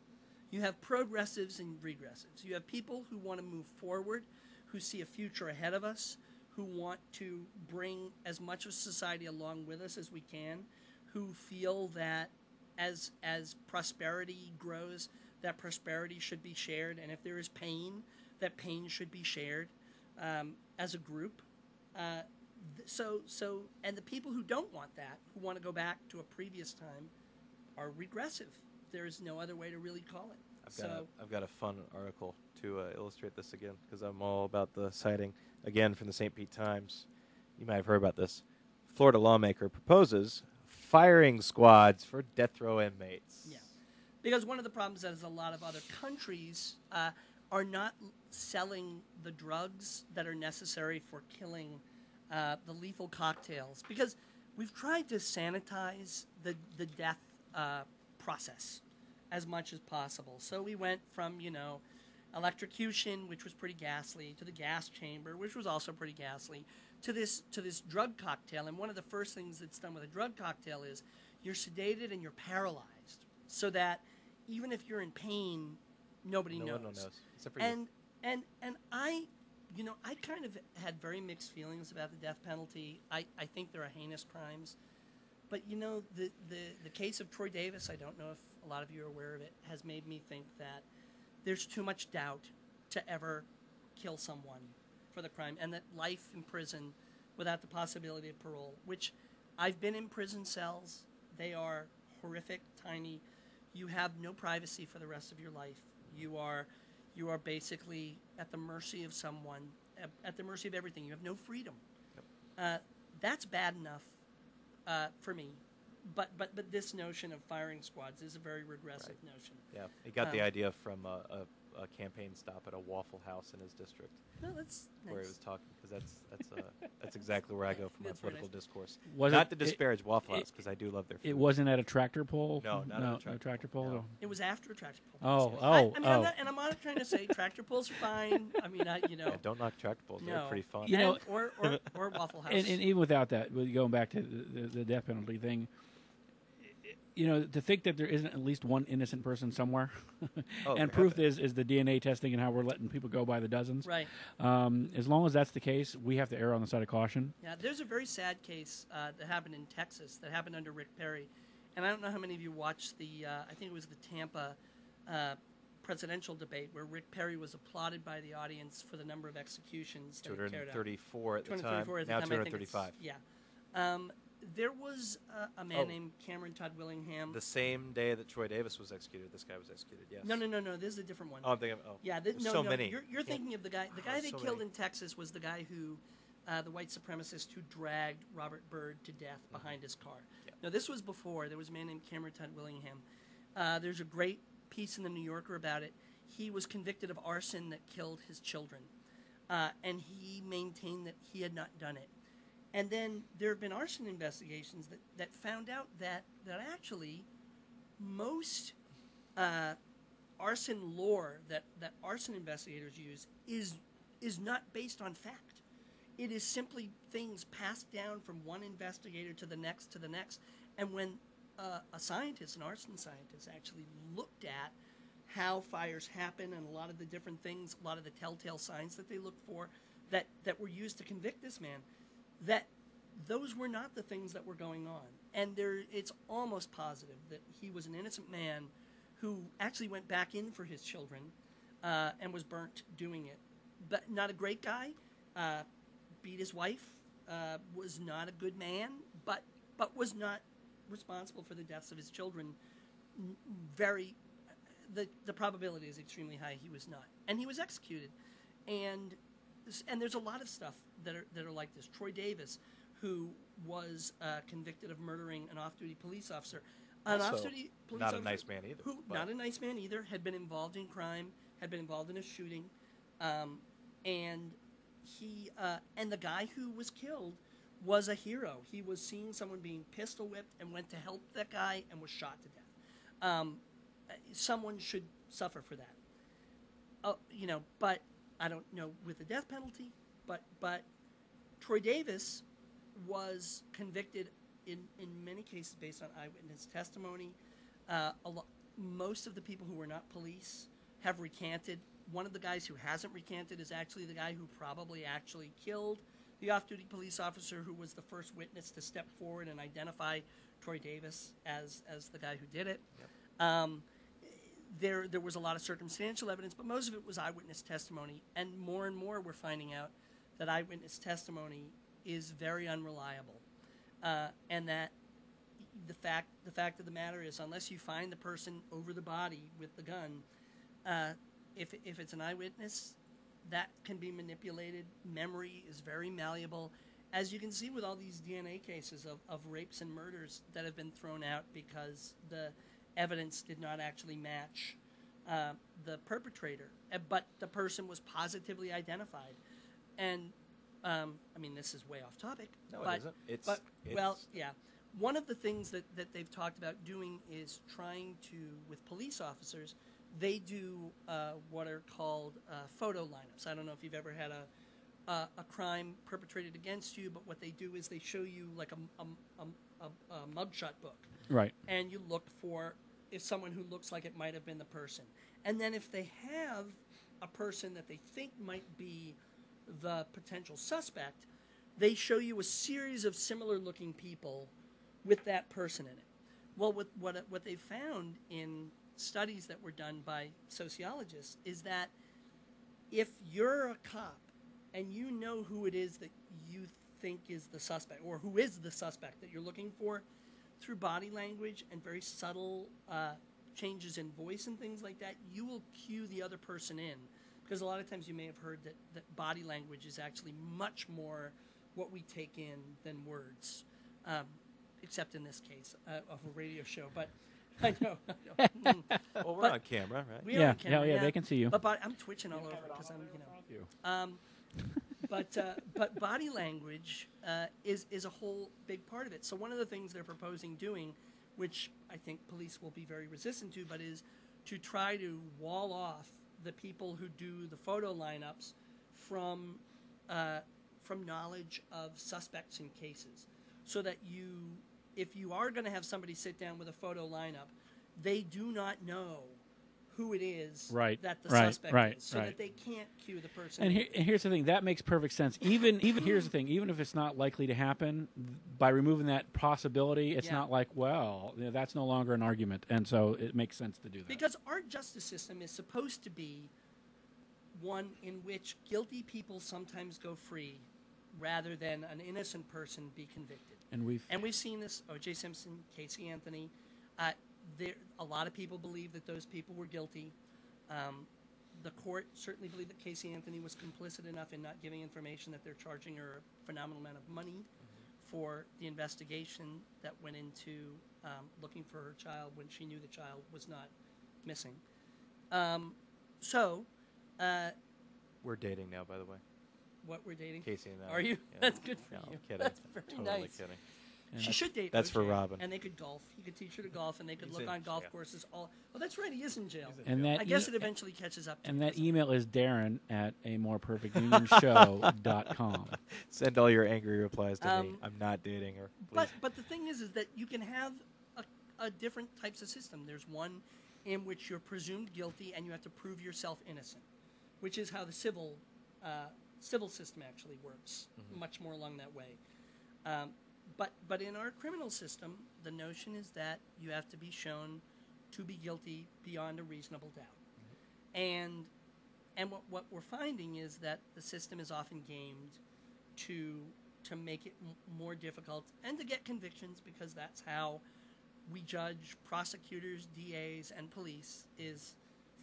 You have progressives and regressives. You have people who want to move forward, who see a future ahead of us, who want to bring as much of society along with us as we can, who feel that as prosperity grows, that prosperity should be shared, and if there is pain, that pain should be shared as a group. And the people who don't want that, who want to go back to a previous time, are regressive. There is no other way to really call it. I've got a fun article to illustrate this again, because I'm all about the citing, again, from the St. Pete Times. You might have heard about this. Florida lawmaker proposes firing squads for death row inmates. Yeah. Because one of the problems is a lot of other countries are not selling the drugs that are necessary for killing the lethal cocktails. Because we've tried to sanitize the death process as much as possible. So we went from, electrocution, which was pretty ghastly, to the gas chamber, which was also pretty ghastly, to this drug cocktail. And one of the first things that's done with a drug cocktail is you're sedated and you're paralyzed, so that even if you're in pain, nobody knows. No one knows, except for you. And I kind of had very mixed feelings about the death penalty. I think there are heinous crimes. But, the case of Troy Davis, I don't know if a lot of you are aware of it, has made me think that there's too much doubt to ever kill someone for the crime, and that life in prison without the possibility of parole, which I've been in prison cells. They are horrific, tiny. You have no privacy for the rest of your life. You are basically at the mercy of someone, at the mercy of everything. You have no freedom. Yep. That's bad enough for me. But this notion of firing squads is a very regressive notion. Yeah, he got the idea from a campaign stop at a Waffle House in his district. No, that's nice. Where he was talking, because that's exactly where I go from my political discourse. Was not to disparage Waffle House, because I do love their food. It wasn't at a tractor pull? No, not at a tractor pull. No. It was after a tractor pull. I'm not trying to say tractor pulls are fine. I mean, Yeah, don't knock tractor pulls. No. They're pretty fun. Or Waffle House. And even without that, going back to the death penalty thing, to think that there isn't at least one innocent person somewhere, Oh, and proof is the DNA testing and how we're letting people go by the dozens. Right. As long as that's the case, we have to err on the side of caution. Yeah, there's a very sad case that happened in Texas that happened under Rick Perry. And I don't know how many of you watched I think it was the Tampa presidential debate where Rick Perry was applauded by the audience for the number of executions that he carried out. 234 at the time. 234 at the Now time, I think 235. Yeah. There was a man named Cameron Todd Willingham. The same day that Troy Davis was executed, this guy was executed. Yes. No. This is a different one. Oh, I'm thinking. Oh, Yeah, so many. You're thinking of the guy. The guy they so killed many. in Texas was the guy who, the white supremacist who dragged Robert Byrd to death behind his car. Yeah. Now this was before. There was a man named Cameron Todd Willingham. There's a great piece in the New Yorker about it. He was convicted of arson that killed his children, and he maintained that he had not done it. And then there have been arson investigations that found out that actually most arson lore that arson investigators use is not based on fact. It is simply things passed down from one investigator to the next. And when a scientist, an arson scientist, actually looked at how fires happen and a lot of the different things, a lot of the telltale signs that they looked for that were used to convict this man, that those were not the things that were going on. And it's almost positive that he was an innocent man who actually went back in for his children and was burnt doing it. But not a great guy, beat his wife, was not a good man, but was not responsible for the deaths of his children. The probability is extremely high he was not. And he was executed. And there's a lot of stuff that are like this. Troy Davis, who was convicted of murdering an off-duty police officer. An off-duty police not officer a nice man either. Who, not a nice man either, had been involved in crime, had been involved in a shooting. And he and the guy who was killed was a hero. He was seeing someone being pistol whipped and went to help that guy and was shot to death. Someone should suffer for that. But I don't know with the death penalty. But Troy Davis was convicted in many cases based on eyewitness testimony. Most of the people who were not police have recanted. One of the guys who hasn't recanted is actually the guy who probably actually killed the off-duty police officer who was the first witness to step forward and identify Troy Davis as the guy who did it. Yep. There was a lot of circumstantial evidence, but most of it was eyewitness testimony. And more we're finding out that eyewitness testimony is very unreliable, and that the fact of the matter is, unless you find the person over the body with the gun, if it's an eyewitness, that can be manipulated. Memory is very malleable, as you can see with all these DNA cases of rapes and murders that have been thrown out because the evidence did not actually match the perpetrator, but the person was positively identified. And this is way off topic. No, but, it isn't. Yeah. One of the things that they've talked about doing is trying to, with police officers, they do what are called photo lineups. I don't know if you've ever had a crime perpetrated against you, but what they do is they show you like a mugshot book. Right. And you look for if someone who looks like it might have been the person. And then if they have a person that they think might be the potential suspect, they show you a series of similar-looking people with that person in it. Well, what they found in studies that were done by sociologists is that if you're a cop and you know who it is that you think is the suspect, or who is the suspect that you're looking for, through body language and very subtle changes in voice and things like that, you will cue the other person in. Because a lot of times you may have heard that body language is actually much more what we take in than words, except in this case of a radio show. But I know. Well, we're on camera, right? We are on camera, yeah, they can see you. But I'm twitching all over because I'm, But body language is a whole big part of it. So one of the things they're proposing doing, which I think police will be very resistant to, but is to try to wall off the people who do the photo lineups from knowledge of suspects in cases, so that if you are going to have somebody sit down with a photo lineup, they do not know who it is that the suspect is, so that they can't cue the person. And here's the thing, that makes perfect sense. Even here's the thing, even if it's not likely to happen, by removing that possibility, it's not like, well, that's no longer an argument, and so it makes sense to do that. Because our justice system is supposed to be one in which guilty people sometimes go free rather than an innocent person be convicted. And we've seen this, O.J. Simpson, Casey Anthony. A lot of people believe that those people were guilty. The court certainly believed that Casey Anthony was complicit enough in not giving information that they're charging her a phenomenal amount of money for the investigation that went into looking for her child when she knew the child was not missing. We're dating now, by the way. What, we're dating? Casey and I. Are you? Yeah. That's good for no, you. I'm kidding. That's very totally nice. Kidding. And she should date. That's OJ, for Robin. And they could golf. You could teach her to golf, and they could He's look in on golf jail. courses. Oh, that's right. He is in jail. And that I guess it eventually catches up to And him, that doesn't it? email is Darren at amoreperfectunionshow.com. Send all your angry replies to me. I'm not dating her. Please. But the thing is that you can have a different types of system. There's one in which you're presumed guilty and you have to prove yourself innocent, which is how the civil system actually works, much more along that way. But in our criminal system, the notion is that you have to be shown to be guilty beyond a reasonable doubt. And what we're finding is that the system is often gamed to make it more difficult and to get convictions, because that's how we judge prosecutors, DAs, and police, is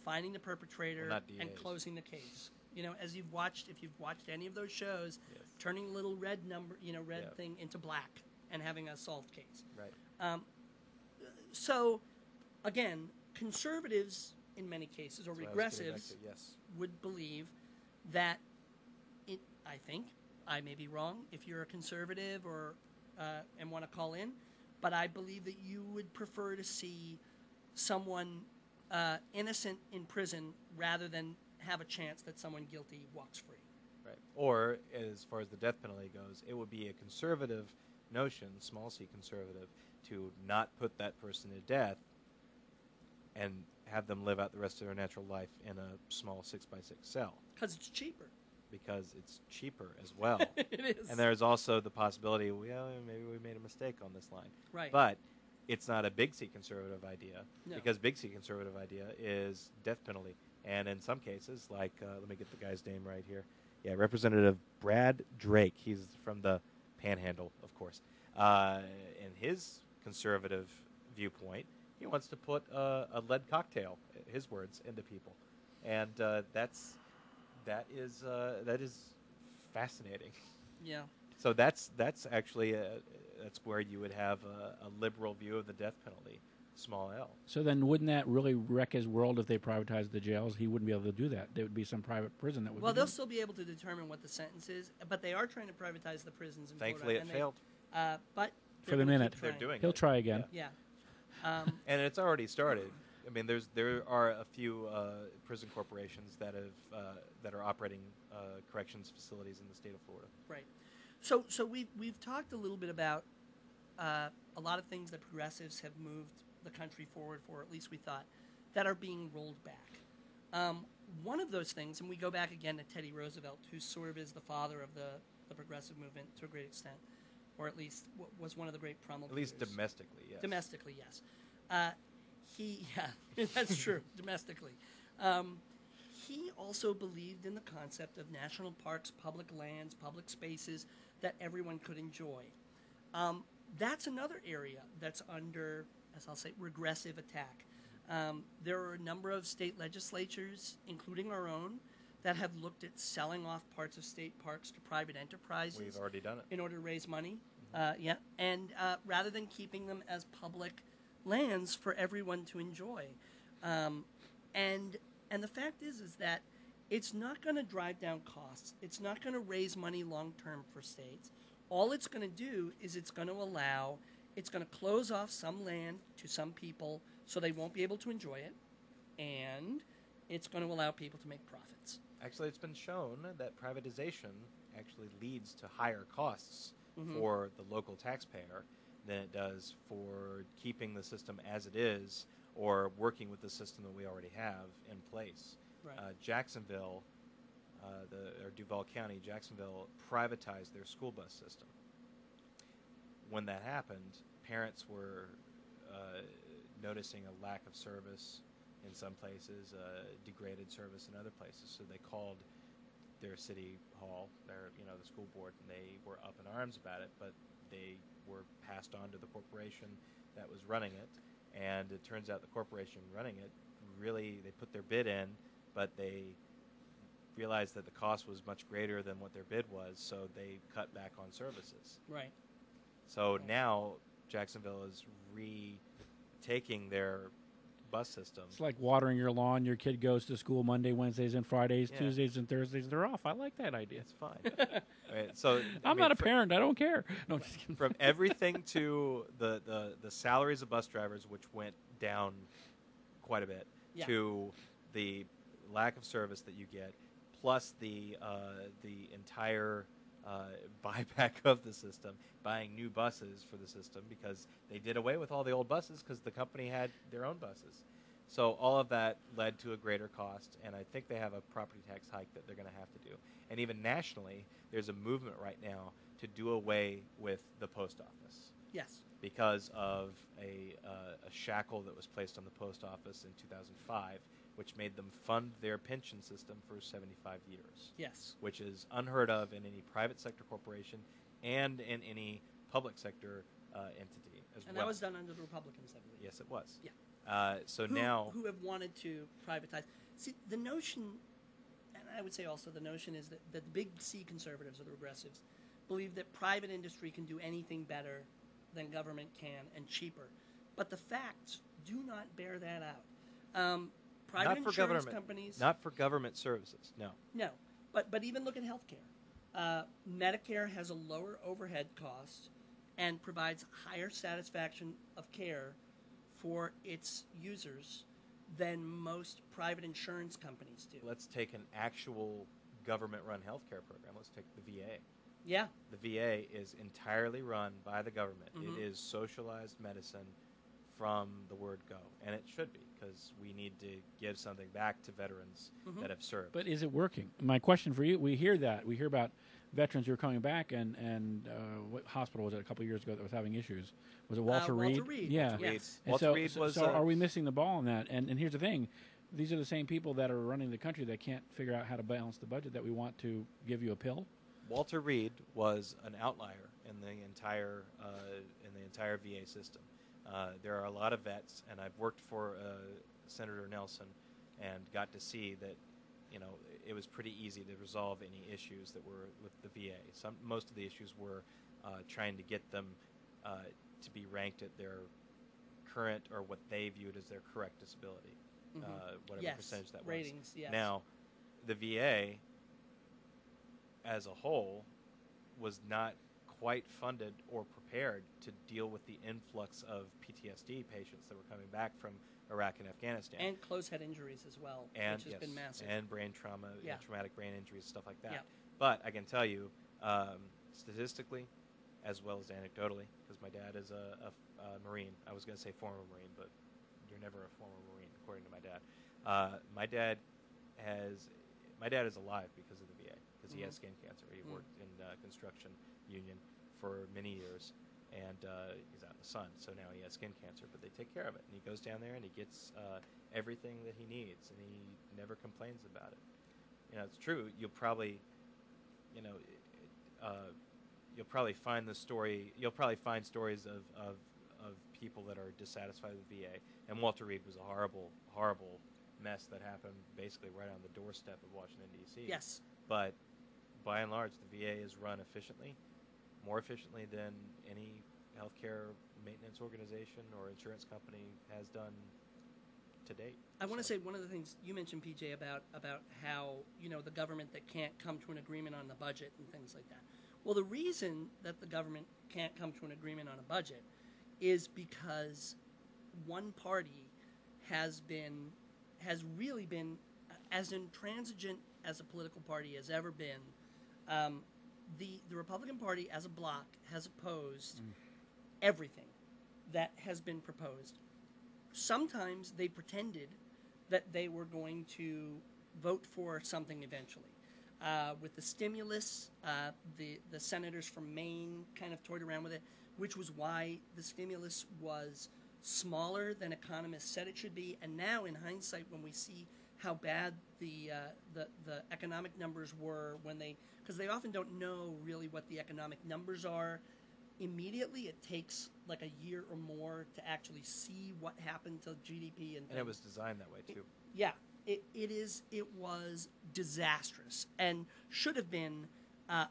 finding the perpetrator and closing the case. You know, as if you've watched any of those shows, turning a little red thing into black and having a solved case. Right. So, again, conservatives in many cases, or regressives, would believe that I think, I may be wrong if you're a conservative or and want to call in, but I believe that you would prefer to see someone innocent in prison rather than have a chance that someone guilty walks free. Right. Or, as far as the death penalty goes, it would be a conservative notion, small c conservative, to not put that person to death and have them live out the rest of their natural life in a small 6x6 cell. Because it's cheaper. Because it's cheaper as well. It is. And there's also the possibility, well, maybe we made a mistake on this line. Right. But it's not a big C conservative idea, No. because big C conservative idea is death penalty. And in some cases, like, let me get the guy's name right here. Yeah, Representative Brad Drake. He's from the Panhandle, of course. In his conservative viewpoint, he wants to put a lead cocktail, his words, into people. And that is fascinating. Yeah. So that's actually that's where you would have a liberal view of the death penalty, small L. So then wouldn't that really wreck his world if they privatized the jails? He wouldn't be able to do that. There would be some private prison that would Well, be they'll doing it. still be able to determine what the sentence is, but they are trying to privatize the prisons in Thankfully, Florida. it failed. But For the they're gonna minute. keep They're trying. doing He'll it. try again. Yeah. And it's already started. I mean, there are a few prison corporations that are operating corrections facilities in the state of Florida. Right. So we've talked a little bit about a lot of things that progressives have moved the country forward for, at least we thought, that are being rolled back. One of those things, and we go back again to Teddy Roosevelt, who sort of is the father of the progressive movement to a great extent, or at least was one of the great promulgators. At least domestically, yes. Domestically, yes. That's true, domestically. He also believed in the concept of national parks, public lands, public spaces that everyone could enjoy. That's another area that's under, as I'll say, regressive attack. There are a number of state legislatures, including our own, that have looked at selling off parts of state parks to private enterprises. We've already done it. In order to raise money. And rather than keeping them as public lands for everyone to enjoy. And the fact is that it's not going to drive down costs. It's not going to raise money long term for states. All it's going to do is it's going to close off some land to some people so they won't be able to enjoy it, and it's going to allow people to make profits. Actually, it's been shown that privatization actually leads to higher costs for the local taxpayer than it does for keeping the system as it is or working with the system that we already have in place. Right. Jacksonville, or Duval County, Jacksonville privatized their school bus system. When that happened, parents were noticing a lack of service in some places, degraded service in other places. So they called their city hall, the school board, and they were up in arms about it. But they were passed on to the corporation that was running it, and it turns out the corporation running it really, they put their bid in, but they realized that the cost was much greater than what their bid was, so they cut back on services. Right. So now Jacksonville is retaking their bus system. It's like watering your lawn. Your kid goes to school Monday, Wednesdays, and Fridays. Yeah. Tuesdays and Thursdays, they're off. I like that idea. It's fine. Right, so I'm not a parent. I don't care. No, just kidding. From everything to the salaries of bus drivers, which went down quite a bit, Yeah. to the lack of service that you get, plus the entire buyback of the system, buying new buses for the system because they did away with all the old buses because the company had their own buses. So all of that led to a greater cost, and I think they have a property tax hike that they're going to have to do. And even nationally, there's a movement right now to do away with the post office. Yes. Because of a shackle that was placed on the post office in 2005, which made them fund their pension system for 75 years. Yes. Which is unheard of in any private sector corporation and in any public sector entity as well. And that was done under the Republicans, I believe. Yes, it was. Yeah. Now... Who have wanted to privatize. See, the notion, and I would say also the notion is that the big C conservatives or the progressives believe that private industry can do anything better than government can and cheaper. But the facts do not bear that out. Private insurance companies... Not for government services, no. No. But even look at healthcare. Medicare has a lower overhead cost and provides higher satisfaction of care for its users than most private insurance companies do. Let's take an actual government-run healthcare program. Let's take the VA. Yeah. The VA is entirely run by the government. Mm-hmm. It is socialized medicine from the word go, and it should be, because we need to give something back to veterans that have served. But is it working? My question for you, we hear that. We hear about veterans who are coming back, and what hospital was it a couple of years ago that was having issues? Was it Walter Reed? Walter Reed. Yeah. Yes. Walter Reed was... So are we missing the ball on that? And here's the thing. These are the same people that are running the country that can't figure out how to balance the budget that we want to give you a pill. Walter Reed was an outlier in the entire VA system. There are a lot of vets, and I've worked for Senator Nelson and got to see that, it was pretty easy to resolve any issues that were with the VA. Most of the issues were trying to get them to be ranked at their current or what they viewed as their correct disability, whatever percentage that ratings, was. Yes. Now, the VA as a whole was not quite funded or prepared to deal with the influx of PTSD patients that were coming back from Iraq and Afghanistan. And closed head injuries as well, which has been massive. And brain trauma, Yeah. traumatic brain injuries, stuff like that. Yeah. But I can tell you, statistically, as well as anecdotally, because my dad is a Marine. I was going to say former Marine, but you're never a former Marine, according to my dad. My dad is alive because of the VA, because he has skin cancer. He worked in construction union for many years, and he's out in the sun, so now he has skin cancer, but they take care of it, and he goes down there and he gets everything that he needs, and he never complains about it. It's true. You'll probably find stories of people that are dissatisfied with VA, and Walter Reed was a horrible, horrible mess that happened basically right on the doorstep of Washington, D.C. Yes. But by and large, the VA is run efficiently, more efficiently than any healthcare maintenance organization or insurance company has done to date. I want to say one of the things you mentioned, PJ, about how the government that can't come to an agreement on the budget and things like that. Well, the reason that the government can't come to an agreement on a budget is because one party has really been as intransigent as a political party has ever been. The Republican Party as a bloc has opposed everything that has been proposed. Sometimes they pretended that they were going to vote for something eventually. With the stimulus, the senators from Maine kind of toyed around with it, which was why the stimulus was smaller than economists said it should be. And now, in hindsight, when we see how bad the economic numbers were because they often don't know really what the economic numbers are immediately. It takes like a year or more to actually see what happened to GDP. And it was designed that way, too. It was disastrous and should have been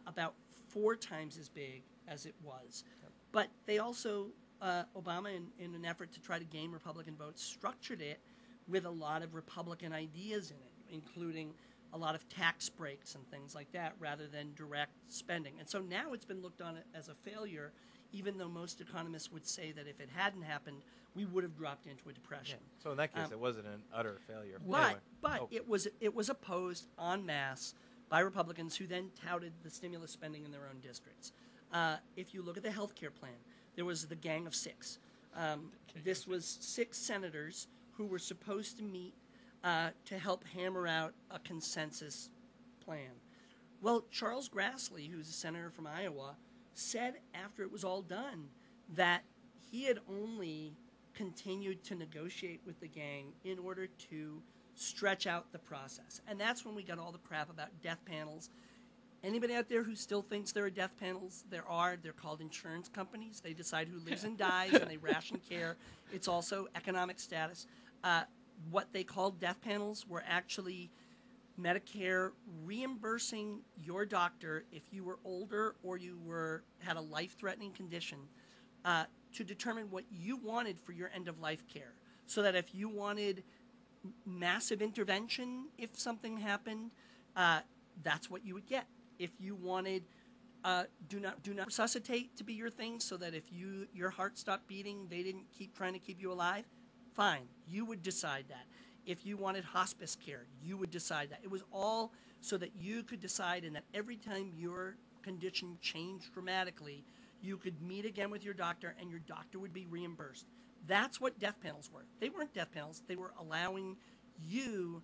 about 4 times as big as it was. Yep. But they also, Obama, in an effort to try to gain Republican votes, structured it with a lot of Republican ideas in it, including a lot of tax breaks and things like that, rather than direct spending. And so now it's been looked on as a failure, even though most economists would say that if it hadn't happened, we would have dropped into a depression. Yeah. So in that case, it wasn't an utter failure. But it was opposed en masse by Republicans who then touted the stimulus spending in their own districts. If you look at the health care plan, there was the Gang of Six. This was 6 senators who were supposed to meet to help hammer out a consensus plan. Well, Charles Grassley, who's a senator from Iowa, said after it was all done that he had only continued to negotiate with the gang in order to stretch out the process. And that's when we got all the crap about death panels. Anybody out there who still thinks there are death panels? They're called insurance companies. They decide who lives and dies, and they ration care. It's also economic status. What they called death panels were actually Medicare reimbursing your doctor if you were older or you had a life-threatening condition to determine what you wanted for your end-of-life care. So that if you wanted massive intervention, if something happened, that's what you would get. If you wanted do not resuscitate to be your thing, so that if your heart stopped beating, they didn't keep trying to keep you alive, fine, you would decide that. If you wanted hospice care, you would decide that. It was all so that you could decide, and that every time your condition changed dramatically, you could meet again with your doctor, and your doctor would be reimbursed. That's what death panels were. They weren't death panels. They were allowing you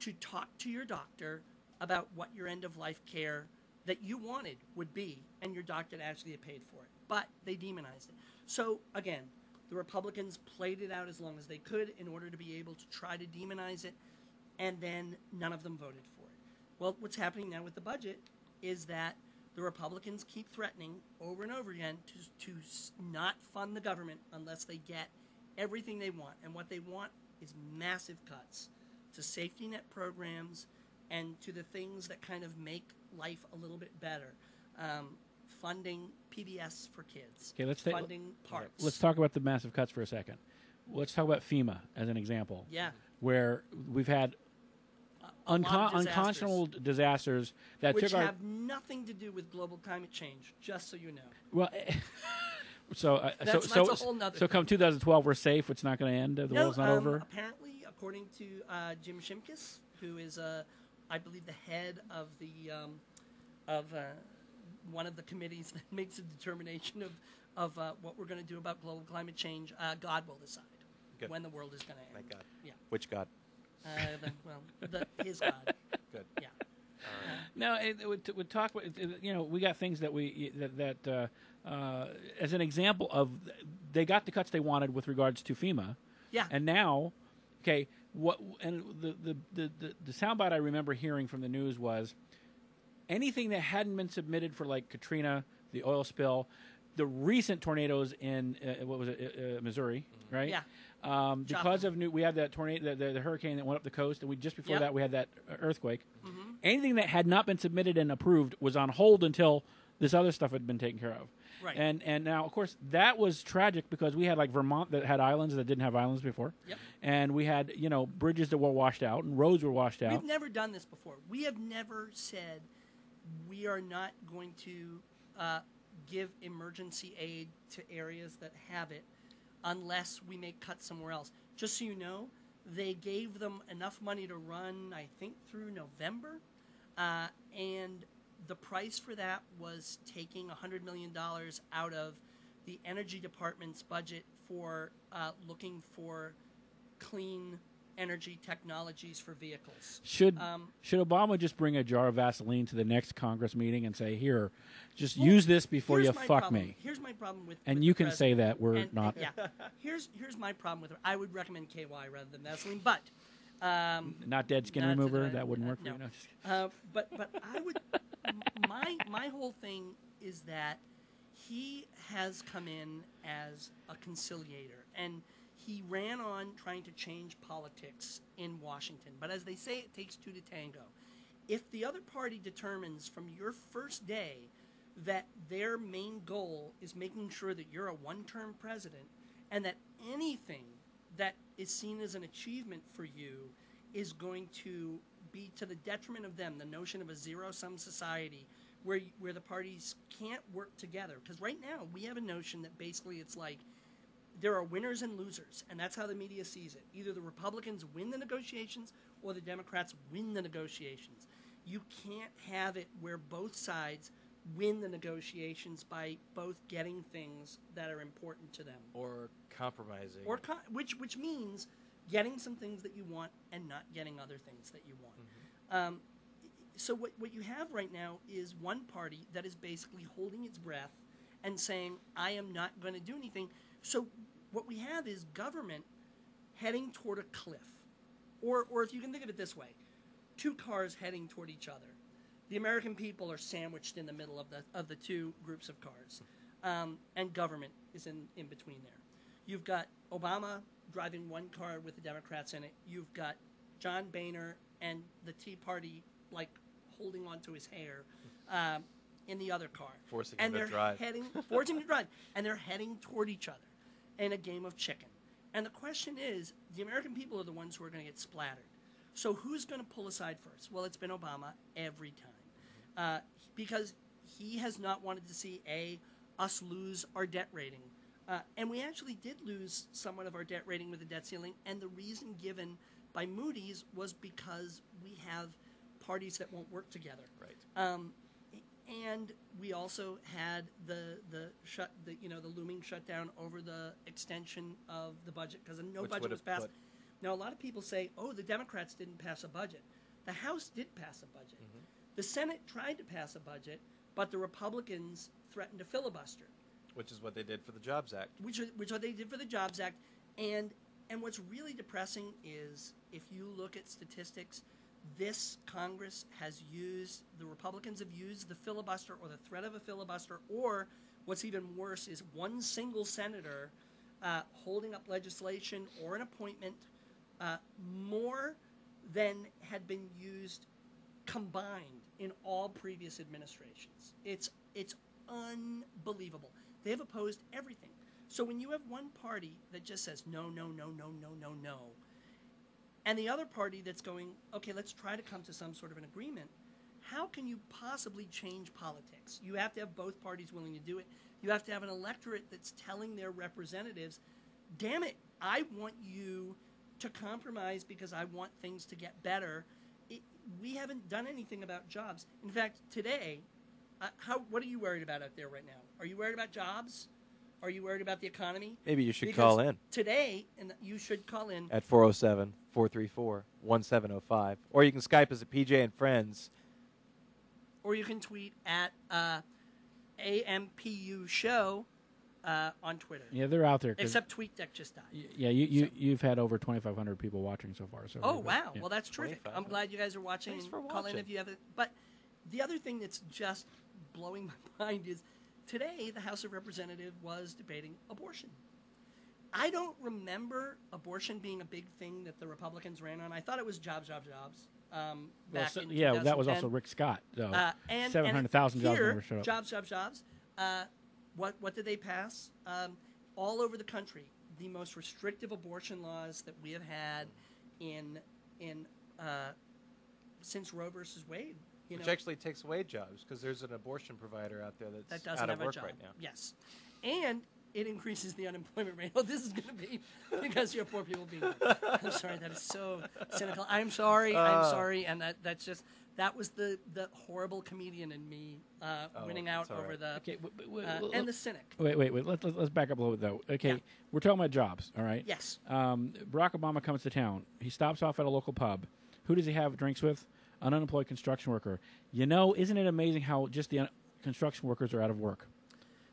to talk to your doctor about what your end-of-life care that you wanted would be, and your doctor actually had paid for it. But they demonized it. So, again, the Republicans played it out as long as they could in order to be able to try to demonize it, and then none of them voted for it. Well, what's happening now with the budget is that the Republicans keep threatening over and over again to not fund the government unless they get everything they want. And what they want is massive cuts to safety net programs and to the things that kind of make life a little bit better. Funding PBS for kids. Okay, funding parks. Let's talk about the massive cuts for a second. Let's talk about FEMA as an example. Yeah. Where we've had unconscionable disasters that which have nothing to do with global climate change, just so you know. Well, that's a whole nother so come 2012, we're safe. It's not going to end. The world's not over. Apparently, according to Jim Shimkus, who is, I believe, the head of one of the committees that makes a determination of what we're going to do about global climate change, God will decide when the world is going to end. Thank God. Yeah. Which God? His God. Good. Yeah. Now, we talk. We got things that as an example of they got the cuts they wanted with regards to FEMA. Yeah. And now, okay, what? And the soundbite I remember hearing from the news was anything that hadn't been submitted for, like Katrina, the oil spill, the recent tornadoes in Missouri, right? Yeah. Because we had that tornado, the hurricane that went up the coast, and just before that we had that earthquake. Mm-hmm. Anything that had not been submitted and approved was on hold until this other stuff had been taken care of. Right. And now, of course, that was tragic because we had like Vermont that had islands that didn't have islands before. Yep. And we had bridges that were washed out and roads were washed out. We've never done this before. We have never said we are not going to give emergency aid to areas that have it unless we make cuts somewhere else. Just so you know, they gave them enough money to run, I think, through November, and the price for that was taking $100 million out of the Energy Department's budget for looking for clean energy technologies for vehicles. Should Obama just bring a jar of Vaseline to the next Congress meeting and say, "Here, just use this before you fuck me"? Here's my problem with. And with you the can say president. that we're not. Yeah. Here's my problem with it. I would recommend KY rather than Vaseline, but Not dead skin not remover. today. That wouldn't work No. for you. No, just- But I would. My whole thing is that he has come in as a conciliator, and he ran on trying to change politics in Washington. But as they say, it takes two to tango. If the other party determines from your first day that their main goal is making sure that you're a one-term president, and that anything that is seen as an achievement for you is going to be to the detriment of them, the notion of a zero-sum society where the parties can't work together. Because right now we have a notion that basically it's like there are winners and losers, and that's how the media sees it. Either the Republicans win the negotiations or the Democrats win the negotiations. You can't have it where both sides win the negotiations by both getting things that are important to them. Or compromising. Or which means getting some things that you want and not getting other things that you want. Mm-hmm. So what you have right now is one party that is basically holding its breath and saying, I am not going to do anything. So what we have is government heading toward a cliff. Or if you can think of it this way, two cars heading toward each other. The American people are sandwiched in the middle of the two groups of cars. And government is in between there. You've got Obama driving one car with the Democrats in it. You've got John Boehner and the Tea Party, like, holding onto his hair in the other car. Forcing him to drive. Forcing him to drive. And they're heading toward each other in a game of chicken. And the question is, the American people are the ones who are going to get splattered. So who's going to pull aside first? Well, it's been Obama every time. Because he has not wanted to see, us lose our debt rating. And we actually did lose somewhat of our debt rating with the debt ceiling. And the reason given by Moody's was because we have parties that won't work together. Right. And we also had the looming shutdown over the extension of the budget because no Which budget was would've passed. Now, a lot of people say, the Democrats didn't pass a budget. The House did pass a budget. Mm-hmm. The Senate tried to pass a budget, but the Republicans threatened to filibuster. Which is what they did for the Jobs Act. Which what they did for the Jobs Act. And what's really depressing is if you look at statistics, this Congress the Republicans have used the filibuster or the threat of a filibuster, or what's even worse is one single senator holding up legislation or an appointment more than had been used combined in all previous administrations. It's unbelievable. They have opposed everything. So when you have one party that just says no, no, no, no, no, no, no, and the other party that's going, okay, let's try to come to some sort of an agreement, how can you possibly change politics? You have to have both parties willing to do it. You have to have an electorate that's telling their representatives, damn it, I want you to compromise because I want things to get better. We haven't done anything about jobs. In fact, today, what are you worried about out there right now? Are you worried about jobs? Are you worried about the economy? Maybe you should Because call in. Today, and you should call in. At 407-434-1705. Or you can Skype us at PJ and Friends. Or you can tweet at AMPU Show on Twitter. Yeah, they're out there. Except TweetDeck just died. Yeah, you've had over 2,500 people watching so far. So wow. Yeah. Well, that's terrific. 25. I'm glad you guys are watching. Thanks for Call in watching. if you have it. But the other thing that's just blowing my mind is today the House of Representatives was debating abortion. I don't remember abortion being a big thing that the Republicans ran on. I thought it was jobs. Back in that was 2010. also Rick Scott. So And 700,000 jobs here, never showed up. Jobs. What did they pass? All over the country, the most restrictive abortion laws that we have had since Roe versus Wade. Which actually takes away jobs because there's an abortion provider out there that that's doesn't out have of a work job. right now. Yes, and it increases the unemployment rate. Oh, this is going to be because you have poor people being. I'm sorry, that is so cynical. I'm sorry, and that's just. That was the horrible comedian in me winning out over right. the Okay, and the cynic. Wait. Let's back up a little bit, though. Okay, Yeah. we're talking about jobs, all right? Yes. Barack Obama comes to town. He stops off at a local pub. Who does he have drinks with? An unemployed construction worker. Isn't it amazing how just the construction workers are out of work?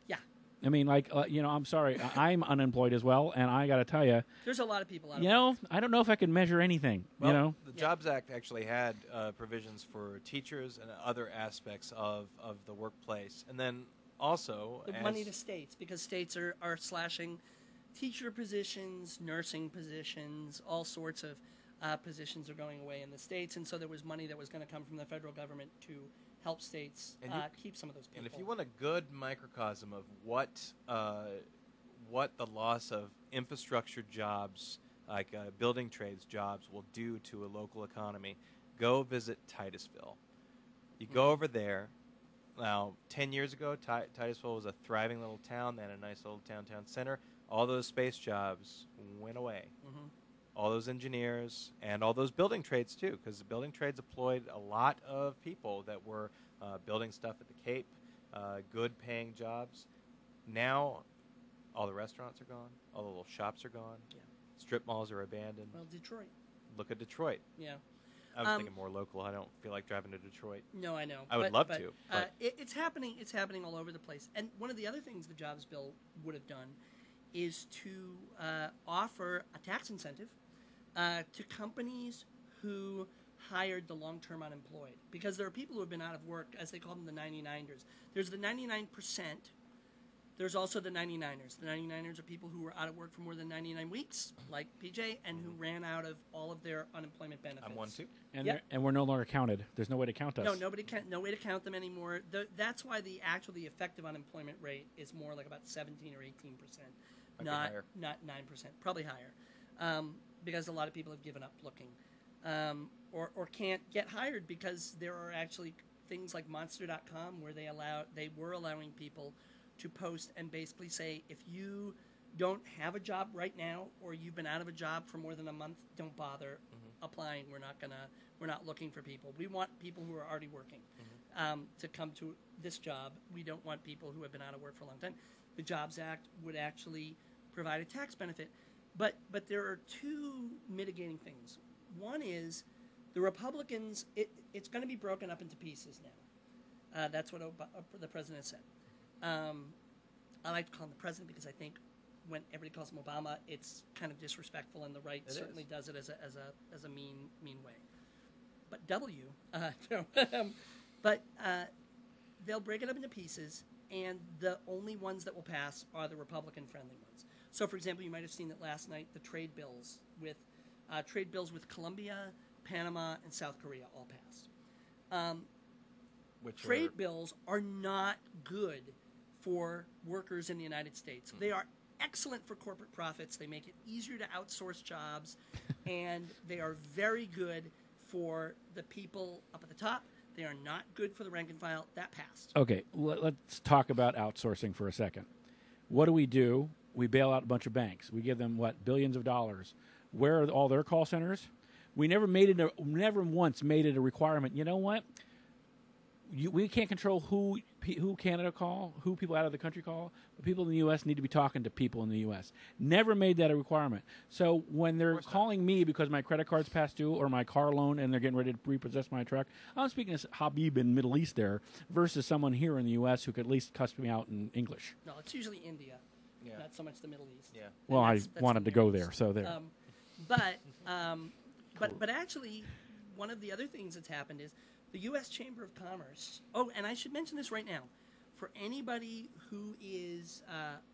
Yeah. I mean, I'm sorry. I'm unemployed as well, and I got to tell you, There's a lot of people out of work. I don't know if I can measure anything, Well, the Jobs Act actually had provisions for teachers and other aspects of the workplace. And then also... The money to states, because states are slashing teacher positions, nursing positions, all sorts of positions are going away in the states. And so there was money that was going to come from the federal government to help states keep some of those people. And if you want a good microcosm of what the loss of infrastructure jobs, like building trades jobs, will do to a local economy, go visit Titusville. You go over there. Now, 10 years ago, Titusville was a thriving little town. They had a nice little downtown center. All those space jobs went away. Mm-hmm. All those engineers and all those building trades, too, because the building trades employed a lot of people that were building stuff at the Cape, good-paying jobs. Now, all the restaurants are gone. All the little shops are gone. Yeah. Strip malls are abandoned. Well, Detroit. Look at Detroit. Yeah. I was thinking more local. I don't feel like driving to Detroit. No, I know. I would love to. But it's happening. It's happening all over the place. And one of the other things the jobs bill would have done is to offer a tax incentive to companies who hired the long-term unemployed. Because there are people who have been out of work, as they call them, the 99ers. There's the 99%. There's also the 99ers. The 99ers are people who were out of work for more than 99 weeks, like PJ, and who ran out of all of their unemployment benefits. I'm one, too. And we're no longer counted. There's no way to count us. No way to count them anymore. That's why the effective unemployment rate is more like about 17 or 18%, not 9%, probably higher, because a lot of people have given up looking, or can't get hired because there are actually things like Monster.com where they were allowing people to post and basically say, if you don't have a job right now, or you've been out of a job for more than a month, don't bother applying. We're not looking for people. We want people who are already working to come to this job. We don't want people who have been out of work for a long time. The Jobs Act would actually provide a tax benefit, but there are two mitigating things. One is the Republicans. It's going to be broken up into pieces now. That's what the president said. I like to call him the president because I think when everybody calls him Obama, it's kind of disrespectful, and the right certainly does it as a mean way. But they'll break it up into pieces, and the only ones that will pass are the Republican-friendly ones. So, for example, you might have seen that last night. The trade bills with Colombia, Panama, and South Korea all passed. Trade bills are not good for workers in the United States. They are excellent for corporate profits. They make it easier to outsource jobs, and they are very good for the people up at the top. They are not good for the rank and file. That passed. Okay, let's talk about outsourcing for a second. What do? We bail out a bunch of banks. We give them, billions of dollars. Where are all their call centers? We never once made it a requirement. You know what? We can't control who Canada call, who people out of the country call, but people in the U.S. need to be talking to people in the U.S. Never made that a requirement. So when they're calling me because my credit card's past due or my car loan and they're getting ready to repossess my truck, I'm speaking as Habib in Middle East there versus someone here in the U.S. who could at least cuss me out in English. No, it's usually India, not so much the Middle East. Yeah. Well, I wanted to go there, so there. But actually, one of the other things that's happened is the U.S. Chamber of Commerce. Oh, and I should mention this right now. For anybody who is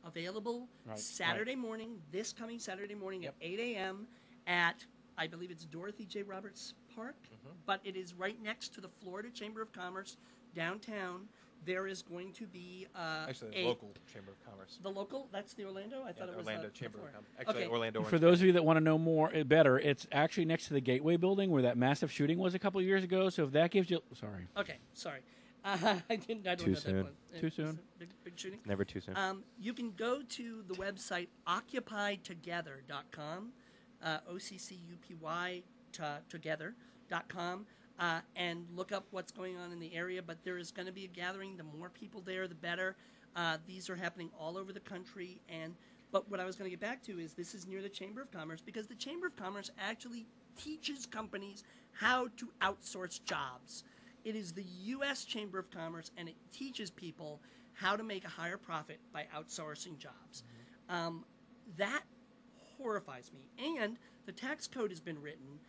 available Saturday morning, this coming Saturday morning at 8 a.m. at, I believe it's Dorothy J. Roberts Park, but it is right next to the Florida Chamber of Commerce downtown. There is going to be actually the local Chamber of Commerce. The local? That's the Orlando? I thought it was Orlando Chamber of Commerce. Actually, Orlando. For those of you that want to know better, it's actually next to the Gateway building where that massive shooting was a couple of years ago. So if that gives you, sorry. Okay, sorry. I don't know too soon. That one. Too soon. Big shooting. Never too soon. You can go to the website occupytogether.com, OCCUPY together.com. and look up what's going on in the area. But there is going to be a gathering. The more people there, the better. These are happening all over the country. But what I was going to get back to is this is near the Chamber of Commerce, because the Chamber of Commerce actually teaches companies how to outsource jobs. It is the U.S. Chamber of Commerce, and it teaches people how to make a higher profit by outsourcing jobs. That horrifies me. And the tax code has been written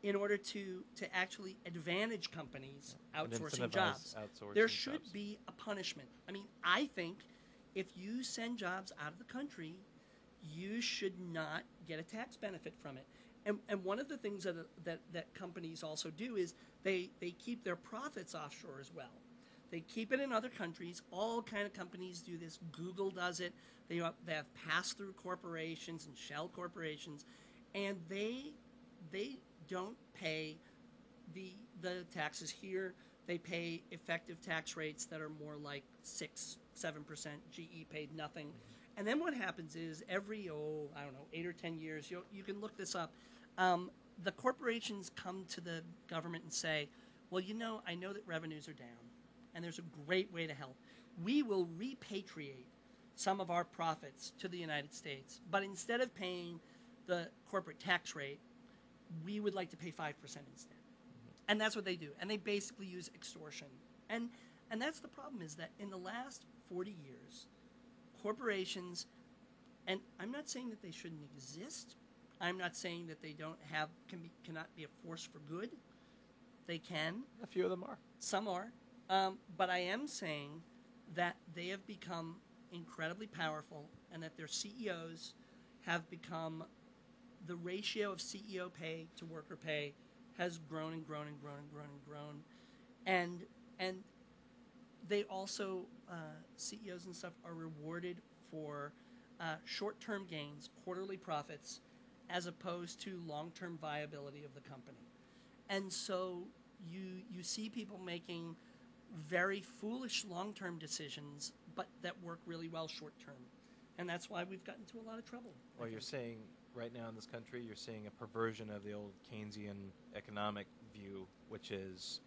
in order to actually advantage companies outsourcing jobs. There should be a punishment. I mean, I think if you send jobs out of the country, you should not get a tax benefit from it. And one of the things that companies also do is they keep their profits offshore as well. They keep it in other countries. All kind of companies do this. Google does it. They have pass-through corporations and shell corporations, and they don't pay the taxes here. They pay effective tax rates that are more like 6-7%. GE paid nothing. And then what happens is every, 8 or 10 years, you can look this up, the corporations come to the government and say, well, I know that revenues are down, and there's a great way to help. We will repatriate some of our profits to the United States, but instead of paying the corporate tax rate, we would like to pay 5% instead. And that's what they do. And they basically use extortion. And that's the problem, is that in the last 40 years, corporations, and I'm not saying that they shouldn't exist. I'm not saying that they cannot be a force for good. They can. A few of them are. Some are. But I am saying that they have become incredibly powerful, and that their CEOs have become, the ratio of CEO pay to worker pay has grown and grown and grown and grown and grown. And they also, CEOs and stuff, are rewarded for short-term gains, quarterly profits, as opposed to long-term viability of the company. And so you see people making very foolish long-term decisions, but that work really well short-term. And that's why we've gotten into a lot of trouble. Well, you're saying right now in this country, you're seeing a perversion of the old Keynesian economic view, which is,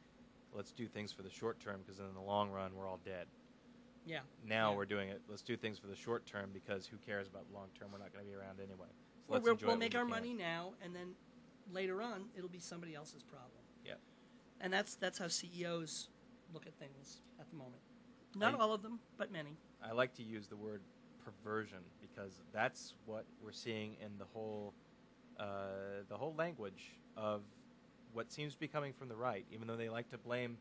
let's do things for the short term, because in the long run, we're all dead. Yeah. Now we're doing it. Let's do things for the short term, because who cares about long term? We're not going to be around anyway. So we'll make our money now, and then later on, it'll be somebody else's problem. Yeah. And that's how CEOs look at things at the moment. Not all of them, but many. I like to use the word perversion, because that's what we're seeing in the whole language of what seems to be coming from the right, even though they like to blame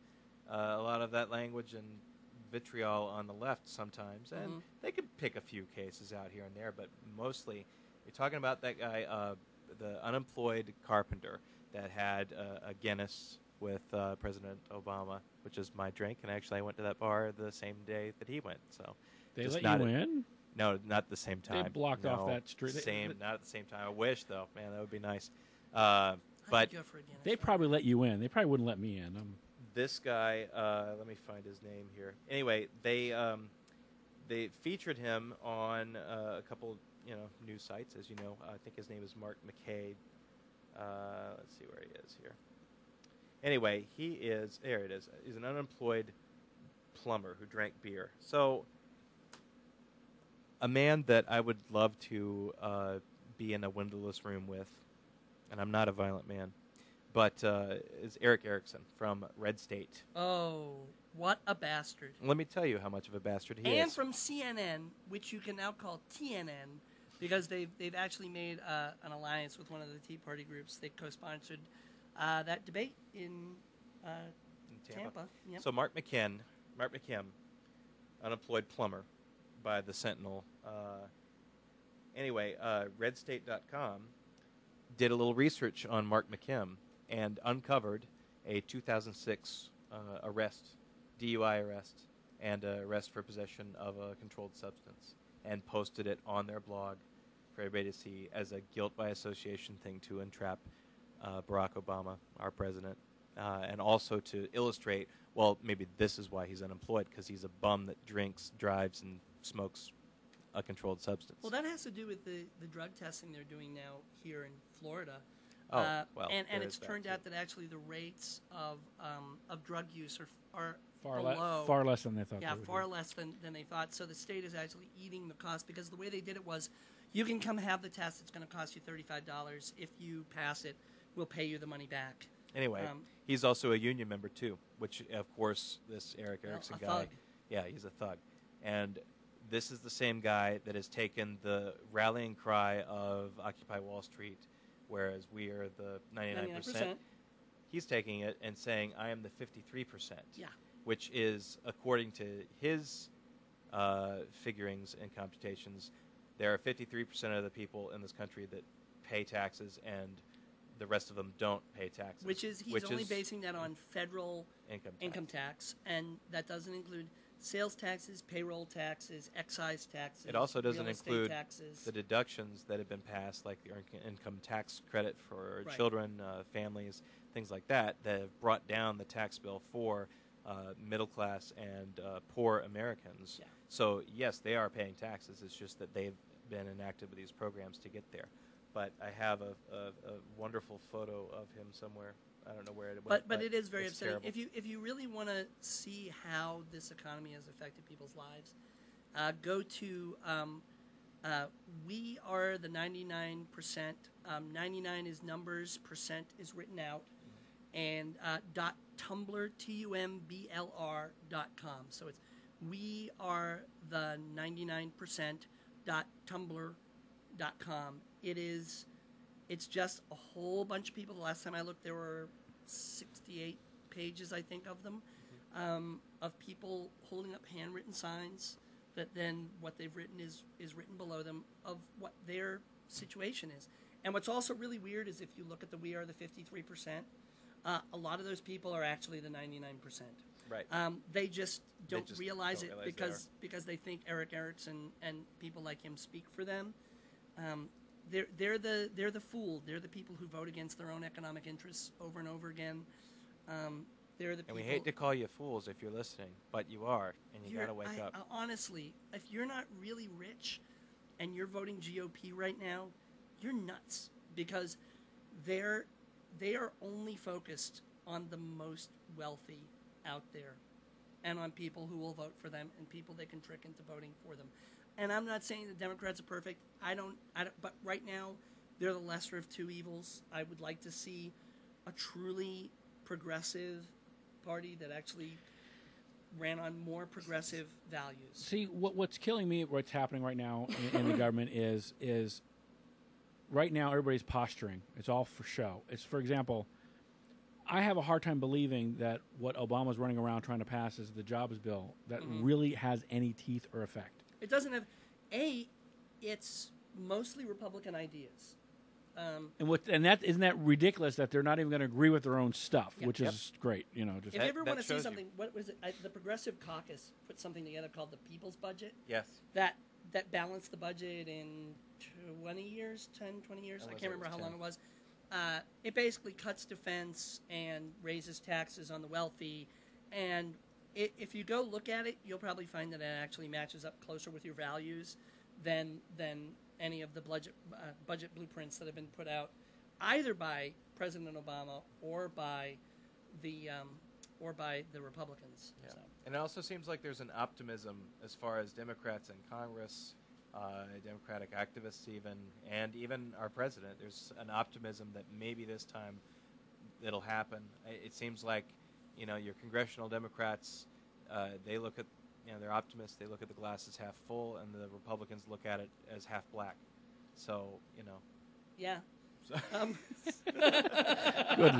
a lot of that language and vitriol on the left sometimes. And they could pick a few cases out here and there, but mostly you're talking about that guy, the unemployed carpenter that had a Guinness with President Obama, which is my drink, and actually I went to that bar the same day that he went. So they let you in? No, not at the same time. They blocked off that street. Not at the same time. I wish, though. Man, that would be nice. But they probably let you in. They probably wouldn't let me in. This guy, let me find his name here. Anyway, they featured him on a couple, news sites, as you know. I think his name is Mark McKay. Let's see where he is here. Anyway, there it is. He's an unemployed plumber who drank beer. So, a man that I would love to be in a windowless room with, and I'm not a violent man, but is Eric Erickson from Red State. Oh, what a bastard. Let me tell you how much of a bastard he is. And from CNN, which you can now call TNN, because they've actually made an alliance with one of the Tea Party groups. They co-sponsored that debate in Tampa. Yep. So Mark McKim, unemployed plumber by the Sentinel. Anyway, redstate.com did a little research on Mark McKim and uncovered a 2006 DUI arrest, and arrest for possession of a controlled substance, and posted it on their blog for everybody to see as a guilt by association thing to entrap Barack Obama, our president, and also to illustrate, well, maybe this is why he's unemployed, because he's a bum that drinks, drives, and smokes a controlled substance. Well, that has to do with the drug testing they're doing now here in Florida. Oh, well, and there it's is that, turned too. out that actually the rates of drug use are Far, below. far less than they thought. Yeah, they would far be. less than they thought. So the state is actually eating the cost because the way they did it was, you can come have the test. It's going to cost you $35. If you pass it, we'll pay you the money back. Anyway, he's also a union member too, which of course this Eric Erickson a guy. thug. Yeah, he's a thug, and this is the same guy that has taken the rallying cry of Occupy Wall Street, whereas we are the 99%. He's taking it and saying, I am the 53%. Yeah. Which is, according to his figurings and computations, there are 53% of the people in this country that pay taxes, and the rest of them don't pay taxes. He's only basing that on federal income tax, and that doesn't include sales taxes, payroll taxes, excise taxes. It also doesn't real estate include taxes. the deductions that have been passed, like the income tax credit for Right. children, families, things like that have brought down the tax bill for middle class and poor Americans. Yeah. So, yes, they are paying taxes. It's just that they've been enacted with these programs to get there. But I have a wonderful photo of him somewhere. I don't know where it went. But it is very upsetting. Terrible. If you really want to see how this economy has affected people's lives, go to we are the 99%. 99 is numbers, percent is written out, and .tumblr .tumblr.com. So it's we are the 99% .tumblr.com. It's just a whole bunch of people. The last time I looked, there were 68 pages, I think, of them, of people holding up handwritten signs that then what they've written is written below them of what their situation is. And what's also really weird is if you look at the We Are the 53%, a lot of those people are actually the 99%. Right. They just don't realize don't it realize because they think Eric Erickson and people like him speak for them. They're the fool. They're the people who vote against their own economic interests over and over again. They're the people. And we hate to call you fools if you're listening, but you are, and you got to wake up. Honestly, if you're not really rich and you're voting GOP right now, you're nuts because they are only focused on the most wealthy out there and on people who will vote for them and people they can trick into voting for them. And I'm not saying the Democrats are perfect. I don't. But right now, they're the lesser of two evils. I would like to see a truly progressive party that actually ran on more progressive values. See, what's killing me, what's happening right now in the government is right now everybody's posturing. It's all for show. It's, for example, I have a hard time believing that what Obama's running around trying to pass is the jobs bill that really has any teeth or effect. It doesn't have it's mostly Republican ideas. Isn't that ridiculous that they're not even going to agree with their own stuff, which is great. You know, just if you ever want to see shows something, what was it? The Progressive Caucus put something together called the People's Budget. Yes. That balanced the budget in 20 years, 10, 20 years. I can't remember how long it was. It basically cuts defense and raises taxes on the wealthy. And if you go look at it, you'll probably find that it actually matches up closer with your values than any of the budget blueprints that have been put out, either by President Obama or by the Republicans. Yeah. So. And it also seems like there's an optimism as far as Democrats in Congress, Democratic activists and even our president. There's an optimism that maybe this time it'll happen. It seems like, your congressional Democrats, they look at, they're optimists. They look at the glass as half full, and the Republicans look at it as half black. So, Yeah. Good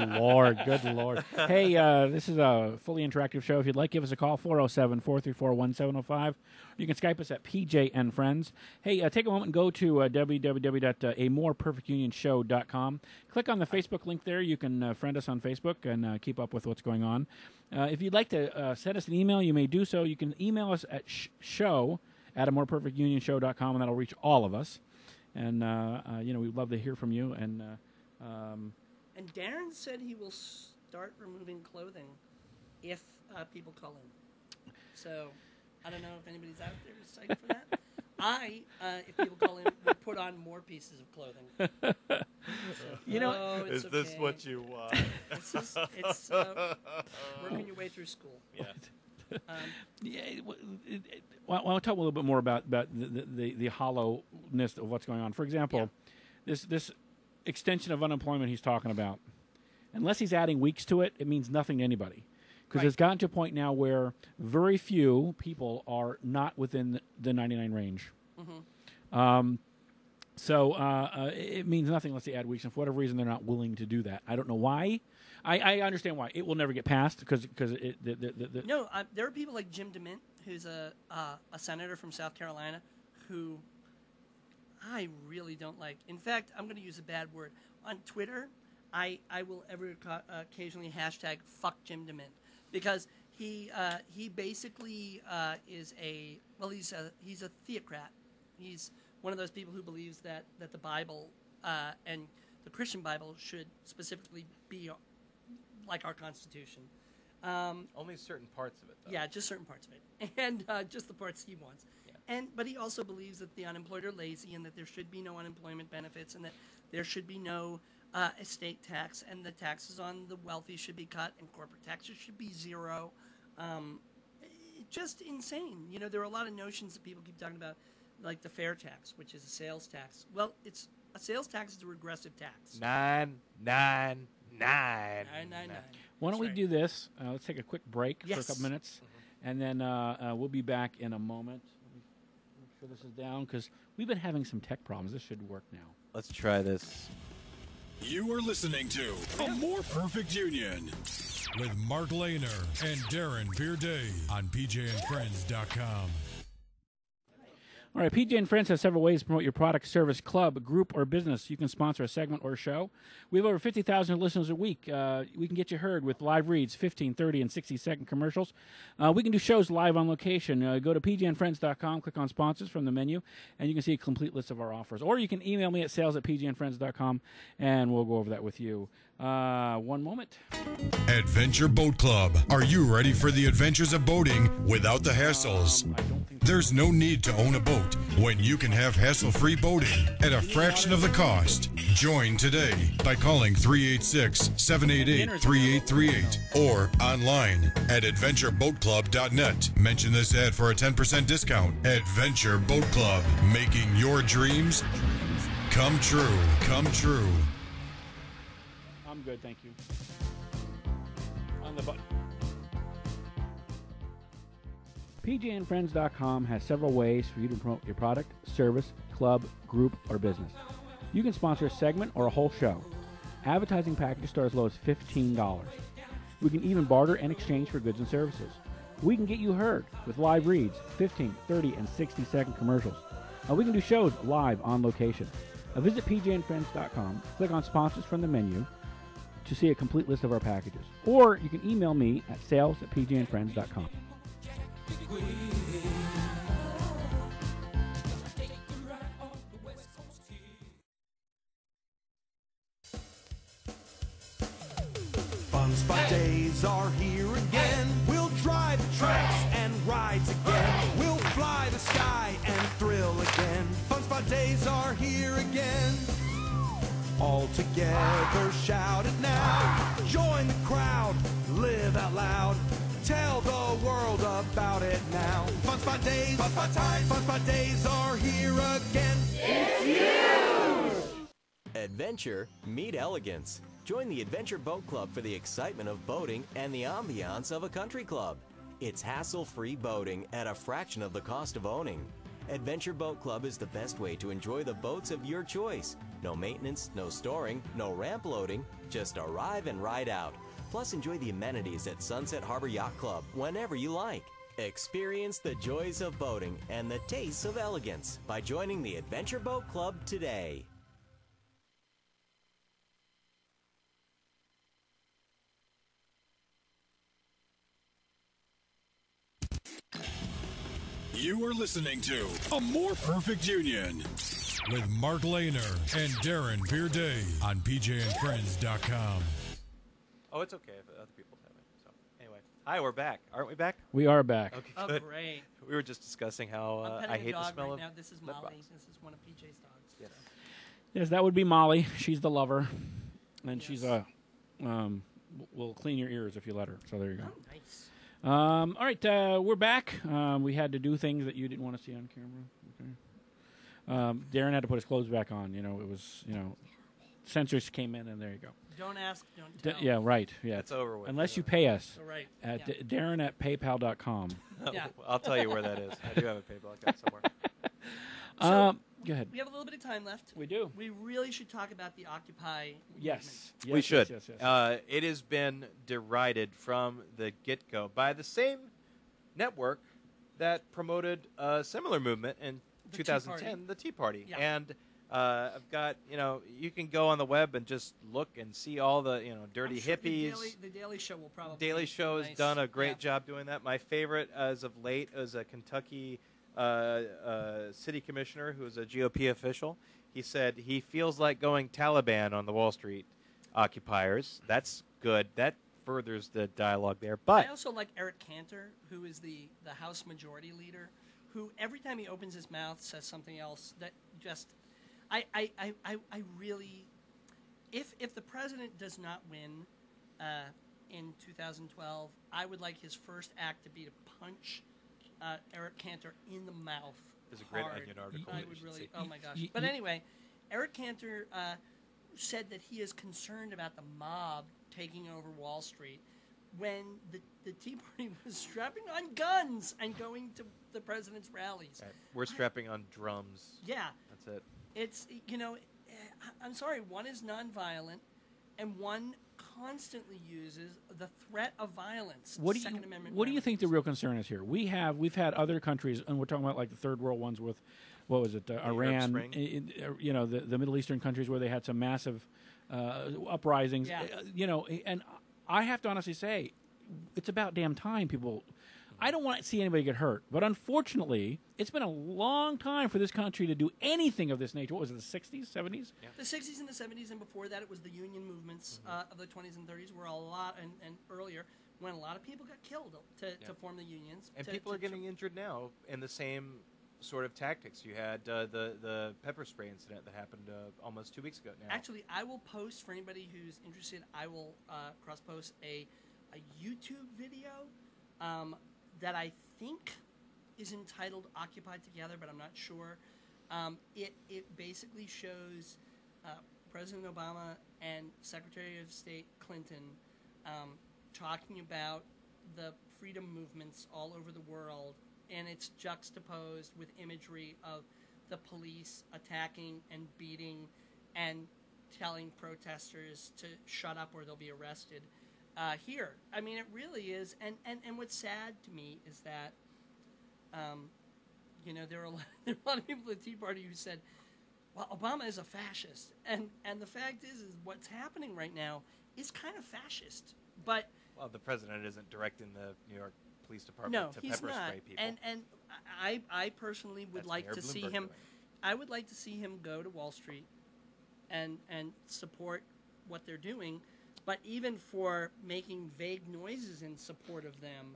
Lord. Hey, this is a fully interactive show. If you'd like, give us a call, 407-434-1705. You can Skype us at PJ and Friends. Hey, take a moment and go to www.amoreperfectunionshow.com. Click on the Facebook link there. You can friend us on Facebook and keep up with what's going on. If you'd like to send us an email, you may do so. You can email us at show@amoreperfectunionshow.com, and that'll reach all of us. And, we'd love to hear from you. And Darren said he will start removing clothing if people call in. So I don't know if anybody's out there excited for that. if people call in, will put on more pieces of clothing. Is this what you want? It's working your way through school. Yeah. Well, I'll talk a little bit more about the hollowness of what's going on. For example, this extension of unemployment he's talking about, unless he's adding weeks to it, it means nothing to anybody. Because it's gotten to a point now where very few people are not within the 99 range. Mm-hmm. So it means nothing unless they add weeks, and for whatever reason, they're not willing to do that. I don't know why. I understand why. It will never get passed because No, there are people like Jim DeMint, who's a senator from South Carolina, who I really don't like. In fact, I'm going to use a bad word. On Twitter, I will occasionally hashtag fuck Jim DeMint. Because he basically is he's a theocrat. He's one of those people who believes that the Bible and the Christian Bible should specifically be like our Constitution. Only certain parts of it, though. Yeah, just certain parts of it, and just the parts he wants. Yeah. But he also believes that the unemployed are lazy, and that there should be no unemployment benefits, and that there should be no estate tax, and the taxes on the wealthy should be cut, and corporate taxes should be zero. Just insane. There are a lot of notions that people keep talking about, like the fair tax, which is a sales tax. Well, a sales tax is a regressive tax. 999. 999. Why don't we do this? Let's take a quick break for a couple minutes, and then we'll be back in a moment. Let me make sure this is down, because we've been having some tech problems. This should work now. Let's try this. You are listening to A More Perfect Union with Mark Lainer and Darren Vierday on PJandFriends.com. All right, PJ and Friends has several ways to promote your product, service, club, group, or business. You can sponsor a segment or a show. We have over 50,000 listeners a week. We can get you heard with live reads, 15, 30, and 60-second commercials. We can do shows live on location. Go to pjandfriends.com, click on sponsors from the menu, and you can see a complete list of our offers. Or you can email me at sales@pjandfriends.com, and we'll go over that with you. One moment. Adventure Boat Club. Are you ready for the adventures of boating without the hassles? There's no need to own a boat when you can have hassle-free boating at a fraction of the cost. Join today by calling 386-788-3838 or online at adventureboatclub.net. Mention this ad for a 10% discount. Adventure Boat Club, making your dreams come true. Come true. I'm good, thank you. On the button. PJandFriends.com has several ways for you to promote your product, service, club, group, or business. You can sponsor a segment or a whole show. Advertising packages start as low as $15. We can even barter and exchange for goods and services. We can get you heard with live reads, 15, 30, and 60-second commercials. We can do shows live on location. Visit PJandFriends.com, click on sponsors from the menu to see a complete list of our packages. Or you can email me at sales@pjandfriends.com. Fun Spot Days are here again. We'll drive the tracks and rides again. We'll fly the sky and thrill again. Fun Spot Days are here again. All together, shout it now. Join the crowd, live out loud. Tell the world about it now. Fun Spot Days, Fun Spot time, Fun Spot Days are here again. It's huge! Adventure, meet elegance. Join the Adventure Boat Club for the excitement of boating and the ambiance of a country club. It's hassle-free boating at a fraction of the cost of owning. Adventure Boat Club is the best way to enjoy the boats of your choice. No maintenance, no storing, no ramp loading, just arrive and ride out. Plus, enjoy the amenities at Sunset Harbor Yacht Club whenever you like. Experience the joys of boating and the tastes of elegance by joining the Adventure Boat Club today. You are listening to A More Perfect Union with Mark Lainer and Darren Vierday on PJandFriends.com. Oh, it's okay if other people have it. So, anyway. Hi, we're back. Aren't we back? We are back. Okay, Oh, good. great. We were just discussing how I'm petting I a hate dog the smell right of now. This is lip Molly. balms. This is one of PJ's dogs. You know. Yes, that would be Molly. She's the lover, and Yes. she's will clean your ears if you let her. So there you go. Oh, nice. All right, we're back. We had to do things that you didn't want to see on camera. Okay. Darren had to put his clothes back on. You know, it was sensors came in, and there you go. Don't ask, don't tell. Yeah, right. Yeah, It's over with. unless you pay us So, right. at yeah. Darren at PayPal.com. Yeah. I'll tell you where that is. I do have a PayPal account somewhere. Go ahead. We have a little bit of time left. We do. We really should talk about the Occupy Yes. We should. Yes. It has been derided from the get-go by the same network that promoted a similar movement in The 2010, Tea Party. the Tea Party. Yeah. And I've got, you can go on the web and just look and see all the, dirty I'm sure hippies. The Daily Show will probably. Daily Show has nice. done a great Yeah. job doing that. My favorite as of late is a Kentucky city commissioner who is a GOP official. He said he feels like going Taliban on the Wall Street occupiers. That's good. That furthers the dialogue there. But I also like Eric Cantor, who is the House Majority Leader, who every time he opens his mouth says something else that just. I really, if the president does not win in 2012, I would like his first act to be to punch Eric Cantor in the mouth. There's a great hard. Onion article I that you would should really. see. Oh my gosh! But anyway, Eric Cantor said that he is concerned about the mob taking over Wall Street when the Tea Party was strapping on guns and going to the president's rallies. Right. We're strapping on drums. Yeah. That's it. It's, I'm sorry, one is nonviolent, and one constantly uses the threat of violence. What do Second Amendment you think the violence. real concern is here? We've had other countries, and we're talking about like the third world ones with, what was it, Iran, Spring. the Middle Eastern countries where they had some massive uprisings. Yeah. And I have to honestly say, it's about damn time people. I don't want to see anybody get hurt, but unfortunately, it's been a long time for this country to do anything of this nature. What was it, the 60s, 70s? Yeah. The 60s and the 70s, and before that, it was the union movements of the 20s and 30s, where a lot, and earlier, when a lot of people got killed to form the unions. And people are getting injured now in the same sort of tactics. You had the pepper spray incident that happened almost 2 weeks ago now. Actually, I will post, for anybody who's interested, I will cross-post a YouTube video that I think is entitled Occupied Together, but I'm not sure. It basically shows President Obama and Secretary of State Clinton talking about the freedom movements all over the world, and it's juxtaposed with imagery of the police attacking and beating and telling protesters to shut up or they'll be arrested. Here, I mean, it really is, and what's sad to me is that, there are a lot of people at the Tea Party who said, "Well, Obama is a fascist," and the fact is what's happening right now is kind of fascist. But the president isn't directing the New York Police Department to he's pepper not. spray people. And I personally would That's like Mayor to see Bloomberg him. doing. I would like to see him go to Wall Street and support what they're doing. But even for making vague noises in support of them,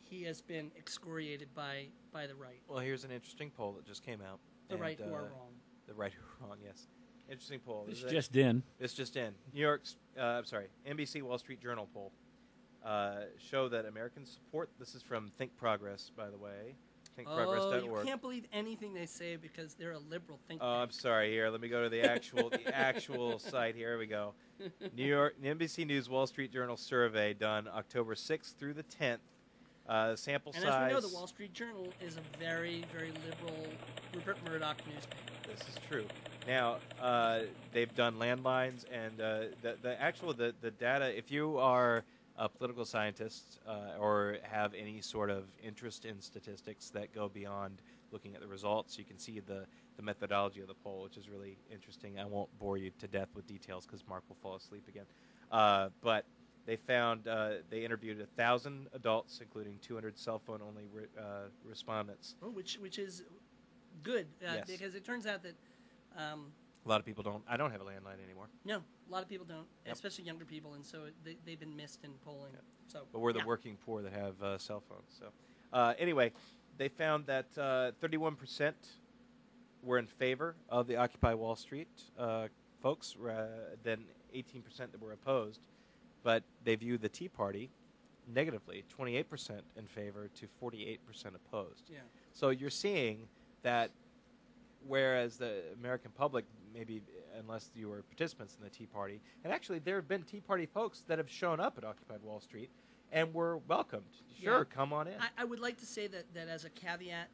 he has been excoriated by the right. Well, here's an interesting poll that just came out. The right who are wrong. The right who are wrong, yes. Interesting poll. This Is that- just in. This just in. New York's, NBC Wall Street Journal poll show that Americans support, this is from Think Progress, by the way, You thinkprogress.org. can't believe anything they say because they're a liberal think Oh, I'm tank. sorry. Here, let me go to the actual site. Here we go. NBC News Wall Street Journal survey done October 6th through the 10th. Sample And size. as we know, the Wall Street Journal is a very, very liberal Rupert Murdoch newspaper. This is true. Now, they've done landlines, and the data, if you are a political scientist or have any sort of interest in statistics that go beyond looking at the results, you can see the methodology of the poll, which is really interesting. I won't bore you to death with details because Mark will fall asleep again. But they found they interviewed 1,000 adults, including 200 cell phone only respondents. Oh, which is good Yes. because it turns out that A lot of people don't. I don't have a landline anymore. No, a lot of people don't, Yep. especially younger people, and so they've been missed in polling. Yep. So, But we're the yeah. working poor that have cell phones. So anyway, they found that 31% were in favor of the Occupy Wall Street folks, then 18% that were opposed. But they view the Tea Party negatively, 28% in favor to 48% opposed. Yeah. So you're seeing that whereas the American public, maybe unless you were participants in the Tea Party, and actually there have been Tea Party folks that have shown up at Occupied Wall Street and were welcomed. Sure, Yeah. come on in. I would like to say that as a caveat,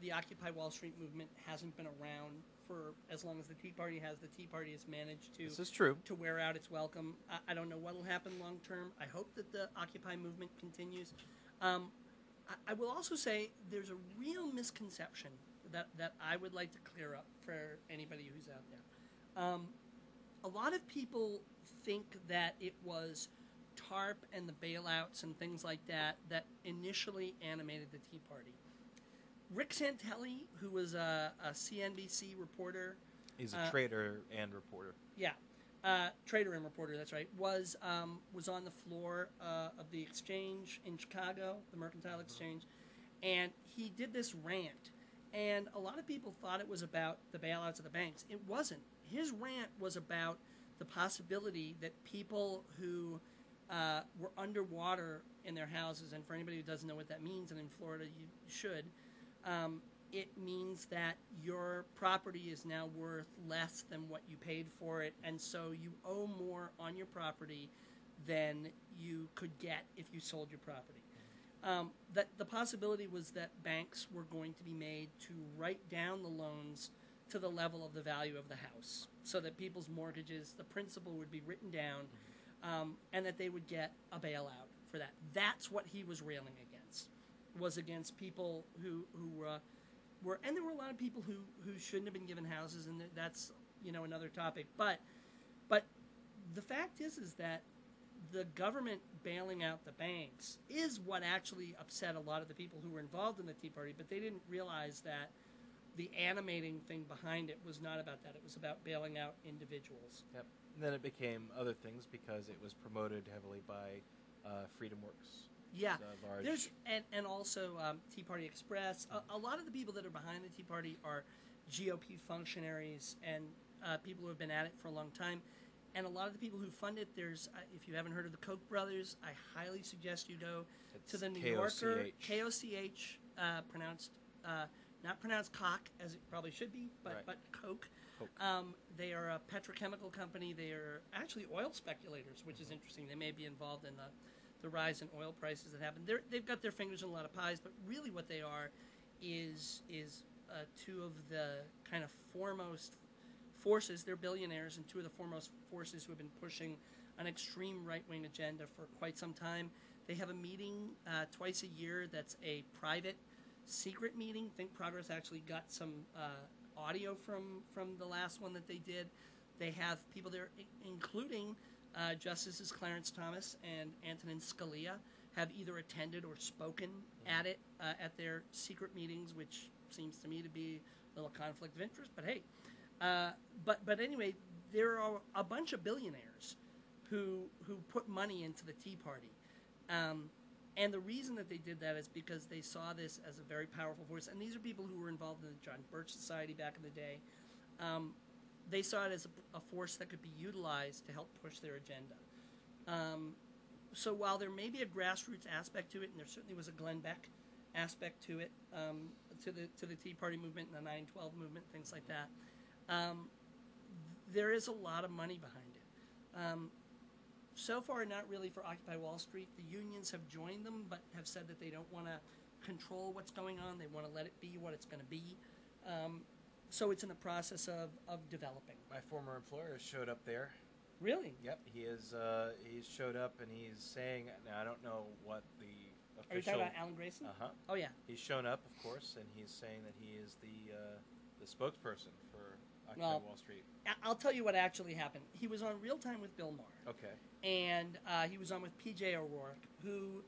the Occupy Wall Street movement hasn't been around for as long as the Tea Party has. The Tea Party has managed to This is true. to wear out its welcome. I don't know what will happen long term. I hope that the Occupy movement continues. I will also say there's a real misconception that I would like to clear up for anybody who's out there. A lot of people think that it was TARP and the bailouts and things like that that initially animated the Tea Party. Rick Santelli, who was a CNBC reporter, He's a trader and reporter. yeah, trader and reporter. That's right. Was on the floor of the exchange in Chicago, the Mercantile Exchange, and he did this rant. And a lot of people thought it was about the bailouts of the banks. It wasn't. His rant was about the possibility that people who were underwater in their houses, and for anybody who doesn't know what that means, and in Florida you should, it means that your property is now worth less than what you paid for it, and so you owe more on your property than you could get if you sold your property. That the possibility was that banks were going to be made to write down the loans to the level of the value of the house, so that people's mortgages, the principal would be written down, and that they would get a bailout for that. That's what he was railing against, was against people who were, and there were a lot of people who shouldn't have been given houses, and that's another topic. But the fact is that the government bailing out the banks is what actually upset a lot of the people who were involved in the Tea Party, but they didn't realize that the animating thing behind it was not about that. It was about bailing out individuals. Yep. And then it became other things because it was promoted heavily by Freedom Works. Yeah, Large. there's and also Tea Party Express. A lot of the people that are behind the Tea Party are GOP functionaries and people who have been at it for a long time. And a lot of the people who fund it, there's, if you haven't heard of the Koch brothers, I highly suggest you go to the New Yorker, K-O-C-H, pronounced, not pronounced cock, as it probably should be, but Koch. They are a petrochemical company. They are actually oil speculators, which is interesting. They may be involved in the rise in oil prices that happen. They've got their fingers in a lot of pies, but really what they are is two of the kind of foremost forces. They're billionaires, and two of the foremost forces who have been pushing an extreme right-wing agenda for quite some time. They have a meeting twice a year that's a private, secret meeting. Think Progress actually got some audio from the last one that they did. They have people there, including Justices Clarence Thomas and Antonin Scalia, have either attended or spoken at it at their secret meetings, which seems to me to be a little conflict of interest. But hey. But anyway, there are a bunch of billionaires who put money into the Tea Party, and the reason that they did that is because they saw this as a very powerful force. And these are people who were involved in the John Birch Society back in the day. They saw it as a force that could be utilized to help push their agenda. So while there may be a grassroots aspect to it, and there certainly was a Glenn Beck aspect to it, to the Tea Party movement and the 9/12 movement, things like that. There is a lot of money behind it. So far, not really for Occupy Wall Street. The unions have joined them, but have said that they don't want to control what's going on. They want to let it be what it's going to be. So it's in the process of developing. My former employer showed up there. Really? Yep, he's showed up and he's saying, now I don't know what the official... Are you talking about Alan Grayson? Uh-huh. Oh, yeah. He's shown up, of course, and he's saying that he is the spokesperson for Occupy Wall Street. I'll tell you what actually happened. He was on Real Time with Bill Maher. Okay. And he was on with P.J. O'Rourke, who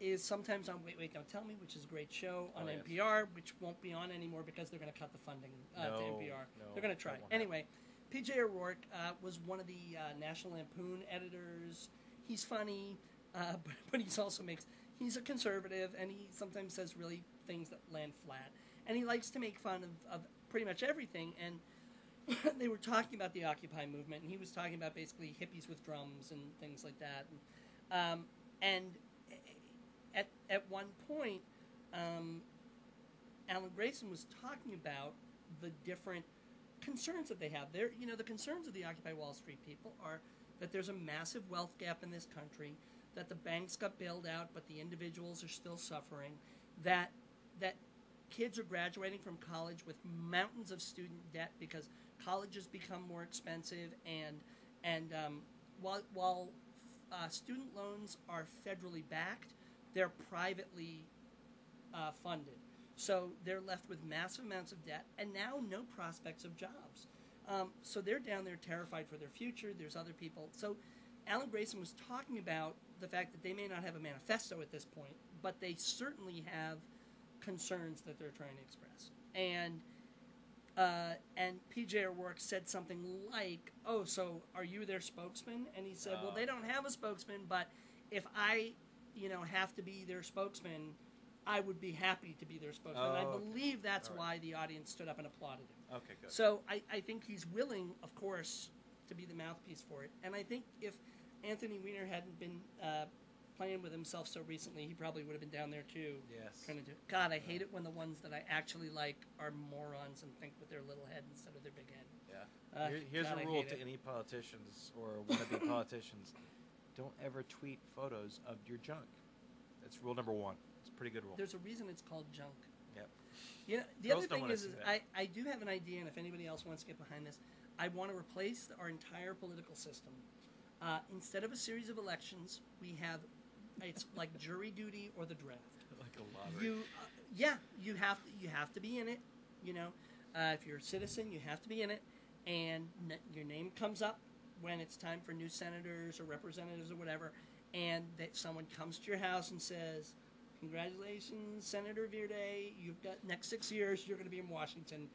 is sometimes on Wait, Don't Tell Me, which is a great show on NPR, which won't be on anymore because they're going to cut the funding to NPR. are. No, They're going to try. that won't Anyway, P.J. O'Rourke was one of the National Lampoon editors. He's funny, but he's also he's a conservative, and he sometimes says really things that land flat. And he likes to make fun of pretty much everything. And they were talking about the Occupy movement, and he was talking about basically hippies with drums and things like that. And at one point, Alan Grayson was talking about the different concerns that they have. The concerns of the Occupy Wall Street people are that there's a massive wealth gap in this country, that the banks got bailed out, but the individuals are still suffering, that kids are graduating from college with mountains of student debt because colleges become more expensive, and while student loans are federally backed, they're privately funded. So they're left with massive amounts of debt and now no prospects of jobs. So they're down there terrified for their future. There's other people. So Alan Grayson was talking about the fact that they may not have a manifesto at this point, but they certainly have concerns that they're trying to express. And P.J. O'Rourke said something like, "Oh, so are you their spokesman?" And he said, "Well, they don't have a spokesman, but if I, have to be their spokesman, I would be happy to be their spokesman." And I believe that's why the audience stood up and applauded him. Okay, good. So I think he's willing, of course, to be the mouthpiece for it. And I think if Anthony Weiner hadn't been playing with himself so recently, he probably would have been down there too. Yes. Trying to do it. God, I hate it when the ones that I actually like are morons and think with their little head instead of their big head. Yeah. Here's God, a I rule hate to it. any politicians or wannabe politicians: don't ever tweet photos of your junk. That's rule number one. It's a pretty good rule. There's a reason it's called junk. Yep. The Girls other don't thing wanna is see that. I do have an idea, and if anybody else wants to get behind this, I want to replace our entire political system. Instead of a series of elections, we have it's like jury duty or the draft. Like a lottery. You have to be in it. If you're a citizen, you have to be in it, and your name comes up when it's time for new senators or representatives or whatever, and that someone comes to your house and says, "Congratulations, Senator Vierday, you've got next 6 years, you're going to be in Washington.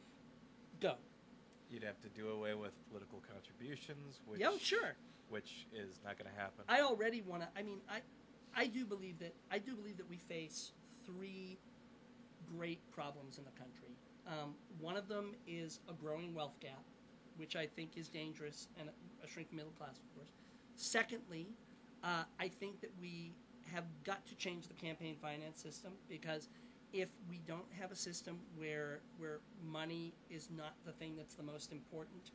Go." You'd have to do away with political contributions, which Sure. which is not going to happen. I already want to. I do believe that we face three great problems in the country. One of them is a growing wealth gap, which I think is dangerous, and a shrinking middle class, of course. Secondly, I think that we have got to change the campaign finance system, because if we don't have a system where money is not the thing that's the most important,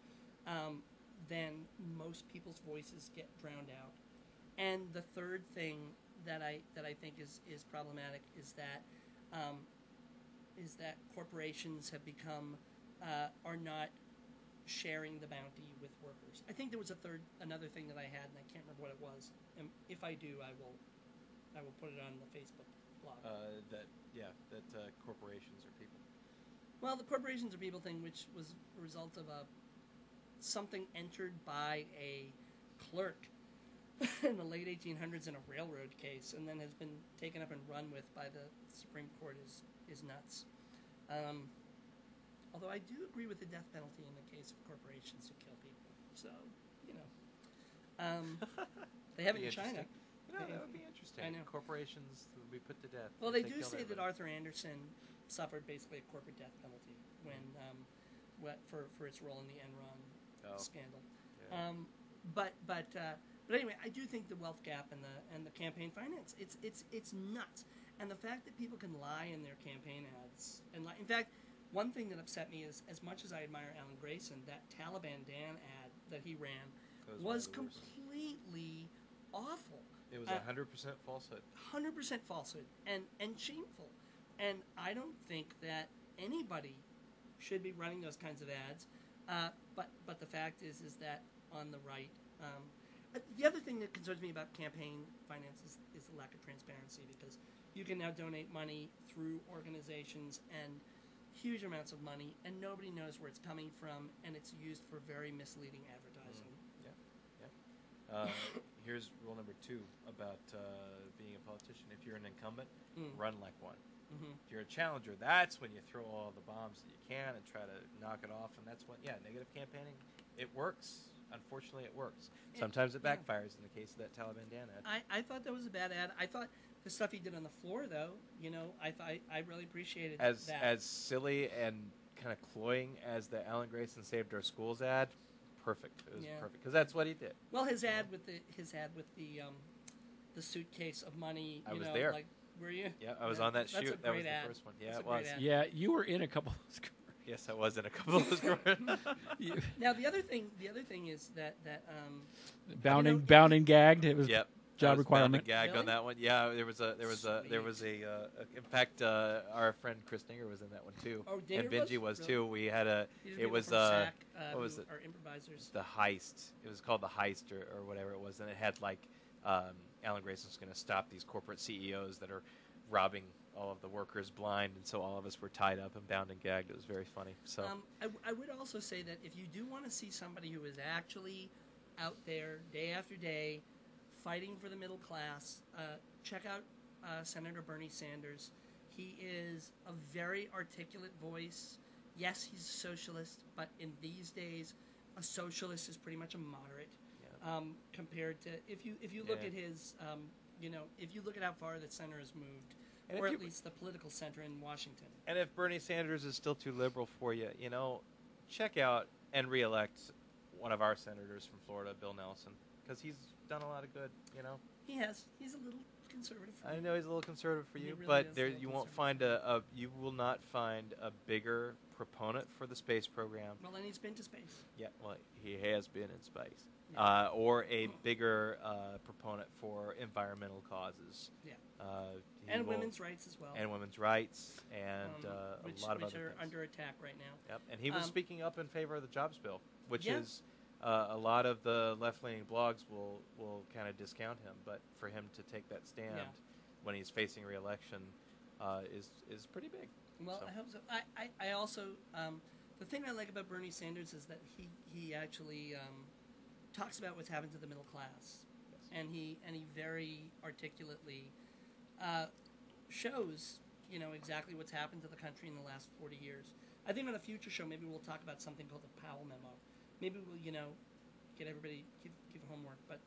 then most people's voices get drowned out. And the third thing that I think is problematic is that corporations have become are not sharing the bounty with workers. I think there was another thing that I had, and I can't remember what it was. And if I do, I will put it on the Facebook blog. That corporations are people. Well, the corporations are people thing, which was a result of something entered by a clerk in the late 1800s in a railroad case, and then has been taken up and run with by the Supreme Court is nuts. Although I do agree with the death penalty in the case of corporations who kill people. So, they have it in China. That would be interesting. I know. Corporations would be put to death. Well, if they do killed say that everybody. Arthur Anderson suffered basically a corporate death penalty for its role in the Enron scandal. Yeah. But anyway, I do think the wealth gap and the campaign finance, it's nuts. And the fact that people can lie in their campaign ads in fact, one thing that upset me is, as much as I admire Alan Grayson, that Taliban Dan ad that he ran was completely awful. It was 100% falsehood. 100% falsehood and shameful. And I don't think that anybody should be running those kinds of ads. But the fact is that on the right, the other thing that concerns me about campaign finance is the lack of transparency, because you can now donate money through organizations, and huge amounts of money, and nobody knows where it's coming from, and it's used for very misleading advertising. Here's rule number 2 about being a politician. If you're an incumbent, run like one. If you're a challenger, that's when you throw all the bombs that you can and try to knock it off. And that's when, negative campaigning, it works. Unfortunately, it works. Sometimes it backfires in the case of that Taliban Dan ad. I thought that was a bad ad. I thought the stuff he did on the floor, though, I really appreciated that. As silly and kind of cloying as the Alan Grayson Saved Our Schools ad, perfect. It was perfect because that's what he did. Well, his ad with the suitcase of money. I was there. Like, were you? Yeah, I was on that shoot. That was ad. the first one. Yeah, that's it was. Yeah, you were in a couple of those. Yes, I was in a couple of those. Now the other thing is that bound and gagged. It was job requirement. Gagged really? on that one. Yeah, there was a in fact our friend Chris Dinger was in that one too. Oh, Dinger and Benji was really? too. We had it was SAC, what was it? Our improvisers. The Heist. It was called the Heist or whatever it was, and it had like Alan Grayson's going to stop these corporate CEOs that are robbing all of the workers blind, and so all of us were tied up and bound and gagged. It was very funny. So I would also say that if you do want to see somebody who is actually out there day after day fighting for the middle class, check out Senator Bernie Sanders. He is a very articulate voice. Yes, he's a socialist, but in these days, a socialist is pretty much a moderate compared to if you look at his if you look at how far the center has moved. And or at least the political center in Washington. And if Bernie Sanders is still too liberal for you, check out and reelect one of our senators from Florida, Bill Nelson, because he's done a lot of good. He has. He's a little conservative. I know he's a little conservative for you, really but is you won't find you will not find a bigger proponent for the space program. Well, then he's been to space. Yeah, well, he has been in space. Yeah. Or a bigger proponent for environmental causes. Yeah. And women's rights as well. And women's rights, and a lot of other things. Which are things. under attack right now. Yep. And he was speaking up in favor of the jobs bill, which is a lot of the left-leaning blogs will kind of discount him, but for him to take that stand when he's facing re-election is pretty big. Well, so. I hope so. I also the thing I like about Bernie Sanders is that he actually talks about what's happened to the middle class, and he very articulately shows exactly what's happened to the country in the last 40 years. I think on a future show maybe we'll talk about something called the Powell Memo. Maybe we'll get everybody give homework, but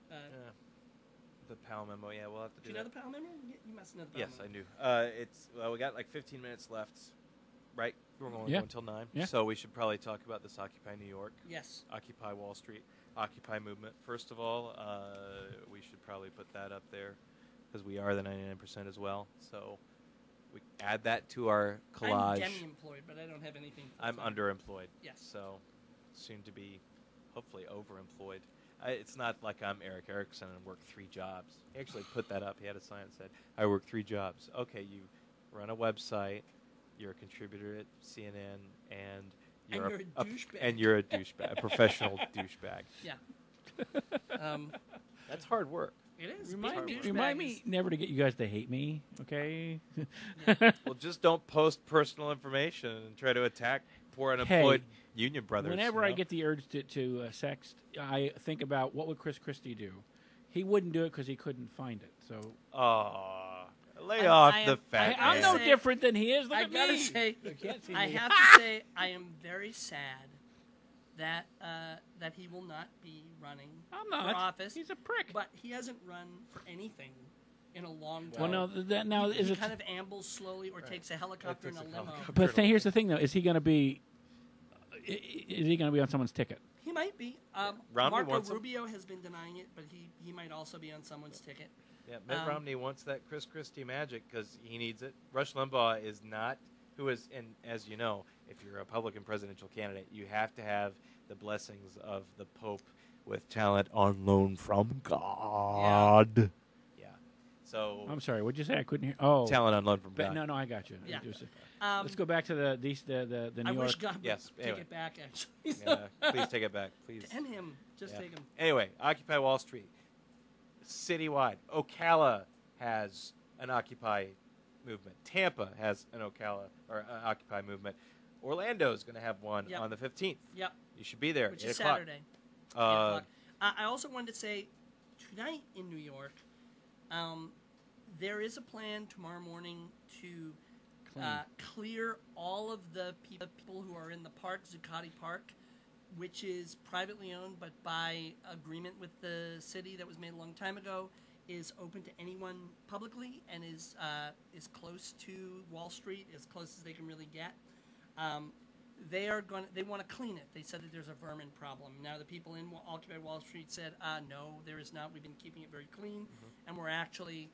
the Powell Memo. Yeah, we'll have to do that. Do you know the Powell Memo? You must know the Powell Memo. Yes, I do. We got like 15 minutes left. Right, we're going until 9. Yeah. So we should probably talk about this Occupy New York. Yes. Occupy Wall Street. Occupy movement. First of all, we should probably put that up there because we are the 99% as well. So we add that to our collage. I'm demi-employed, but I don't have anything. I'm underemployed. Yes. So soon to be, hopefully, overemployed. It's not like I'm Eric Erickson and work 3 jobs. He actually put that up. He had a sign that said, "I work 3 jobs." Okay, you run a website. You're a contributor at CNN, and you're a douchebag. And you're a douchebag, a professional douchebag. Yeah. That's hard work. It is. Remind me never to get you guys to hate me, okay? Well, just don't post personal information and try to attack poor unemployed union brothers. Whenever I get the urge to sext, I think about what would Chris Christie do. He wouldn't do it because he couldn't find it. So. Lay off the fact. I'm no different than he is. Look I at gotta me. say, See I me. have to say, I am very sad that he will not be running I'm not. for office. He's a prick. But he hasn't run for anything in a long time. Well, no. He kind of ambles slowly or takes a helicopter in a limo. But here's the thing, though: is he going to be? Is he going to be on someone's ticket? He might be. Romney Marco wants him. Rubio has been denying it, but he might also be on someone's ticket. Yeah, Mitt Romney wants that Chris Christie magic because he needs it. Rush Limbaugh is not, who is, and as you know, if you're a Republican presidential candidate, you have to have the blessings of the Pope with talent on loan from God. Yeah. So I'm sorry. What'd you say? I couldn't hear. Oh, talent on loan from God. No, I got you. Yeah. Let's go back to the New I York. wish God would Yes, take anyway. it back, actually. Please take it back, please. And him. Just Yeah. take him. Anyway, Occupy Wall Street. Citywide. Ocala has an Occupy movement. Tampa has an Ocala or an Occupy movement. Orlando's going to have one on the 15th. Yep. You should be there. Which 8 is o'clock. Saturday. 8 o'clock. I also wanted to say, tonight in New York, there is a plan tomorrow morning to clean. clear all of the people who are in the park, Zuccotti Park, which is privately owned, but by agreement with the city that was made a long time ago, is open to anyone publicly and is close to Wall Street, as close as they can really get. They want to clean it. They said that there's a vermin problem. Now the people in Occupy Wall Street said, no, there is not. We've been keeping it very clean, and we're actually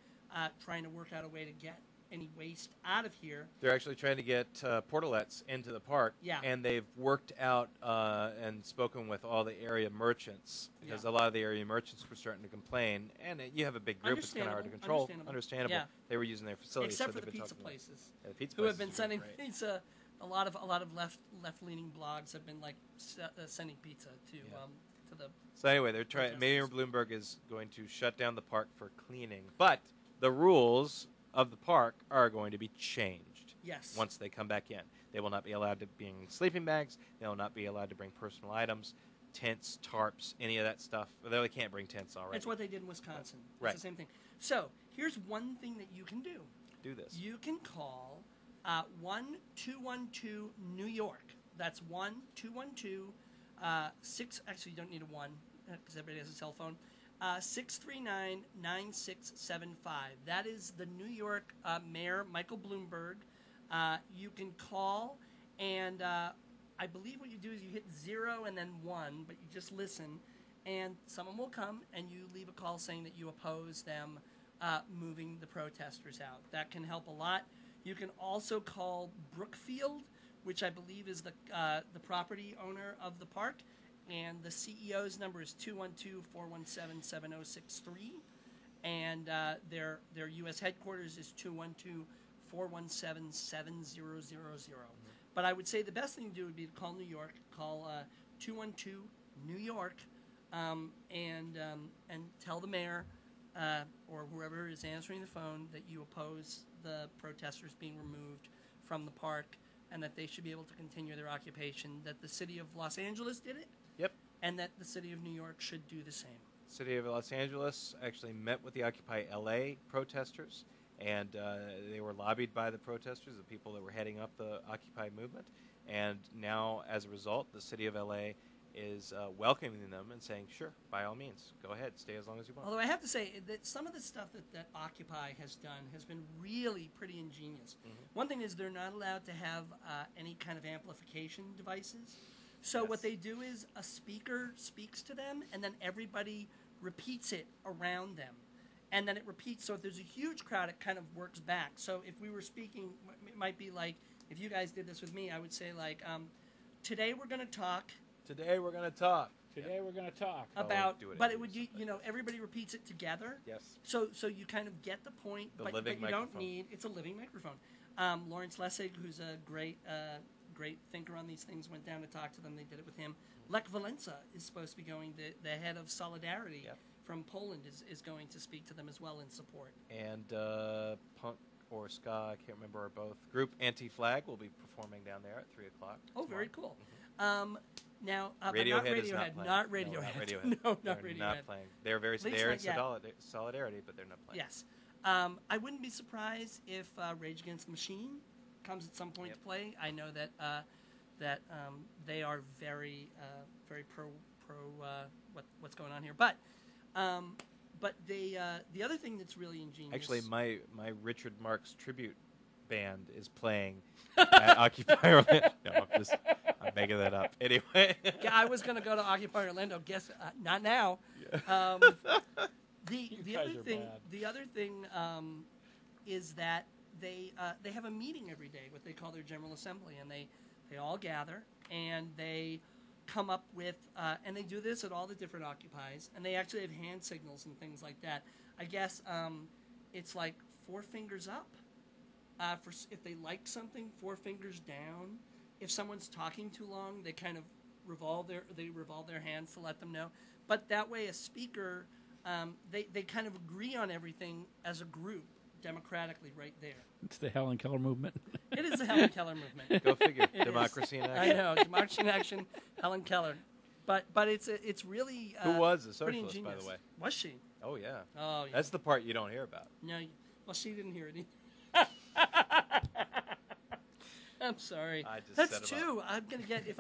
trying to work out a way to get any waste out of here. They're actually trying to get portalets into the park, and they've worked out and spoken with all the area merchants, because a lot of the area merchants were starting to complain, and you have a big group, it's kind of hard to control. Understandable. Yeah. They were using their facilities. Except so for the pizza places, the pizza who have been places sending great. pizza. A lot of left-leaning blogs have been like sending pizza to the. So anyway, they're trying. Mayor Bloomberg is going to shut down the park for cleaning, but the rules of the park are going to be changed. Yes. Once they come back in, they will not be allowed to bring sleeping bags. They will not be allowed to bring personal items, tents, tarps, any of that stuff. Although they can't bring tents already. It's what they did in Wisconsin. Right. It's the same thing. So here's one thing that you can do. Do this. You can call 1-212 New York. That's 1-212 6. Actually, you don't need a 1 because everybody has a cell phone. 639-9675. That is the New York Mayor, Michael Bloomberg. You can call, and I believe what you do is you hit 0 and then 1, but you just listen, and someone will come, and you leave a call saying that you oppose them moving the protesters out. That can help a lot. You can also call Brookfield, which I believe is the property owner of the park, and the CEO's number is 212-417-7063, and their U.S. headquarters is 212-417-7000. But I would say the best thing to do would be to call New York, call 212 New York, and tell the mayor or whoever is answering the phone that you oppose the protesters being removed from the park, and that they should be able to continue their occupation, that the city of Los Angeles did it, and that the city of New York should do the same. City of Los Angeles actually met with the Occupy LA protesters, and they were lobbied by the protesters, the people that were heading up the Occupy movement, and now, as a result, the city of LA is welcoming them and saying, sure, by all means, go ahead, stay as long as you want. Although I have to say that some of the stuff that Occupy has done has been really pretty ingenious. One thing is they're not allowed to have any kind of amplification devices. So what they do is a speaker speaks to them, and then everybody repeats it around them. And then it repeats. So if there's a huge crowd, it kind of works back. So if we were speaking, it might be like, if you guys did this with me, I would say like, today we're going to talk. Today we're going to talk. Today we're going to talk about, but it would, everybody repeats it together. Yes. So you kind of get the point, but you don't need, it's a living microphone. Lawrence Lessig, who's a great thinker on these things, went down to talk to them. They did it with him. Lech Walesa is supposed to be going, the head of Solidarity from Poland is going to speak to them as well in support. And punk or ska, I can't remember, or both. Group Anti-Flag will be performing down there at 3 o'clock. Oh, very cool. Now, Radiohead is not playing. Not Radiohead. No, not they're Radiohead. not playing. They're in solidarity, but they're not playing. Yes. I wouldn't be surprised if Rage Against the Machine comes at some point to play. I know that they are very pro what's going on here. But the other thing that's really ingenious. Actually, my Richard Marx tribute band is playing at Occupy Orlando. No, I'm making that up. Anyway. I was going to go to Occupy Orlando. Guess not now. Yeah. The other thing is that they have a meeting every day, what they call their General Assembly, and they all gather and they come up with and they do this at all the different Occupies, and they actually have hand signals and things like that. I guess it's like 4 fingers up. For if they like something, 4 fingers down. If someone's talking too long, they kind of revolve their hands to let them know. But that way, a speaker, they kind of agree on everything as a group, democratically, right there. It's the Helen Keller movement. It is the Helen Keller movement. Go figure. Democracy in action. I know, democracy in action. Helen Keller, but it's really who was a pretty socialist, ingenious. by the way? Was she? Oh yeah. Oh yeah. That's the part you don't hear about. No, well, she didn't hear it either. I'm sorry. I just That's set 'em two. I'm gonna get if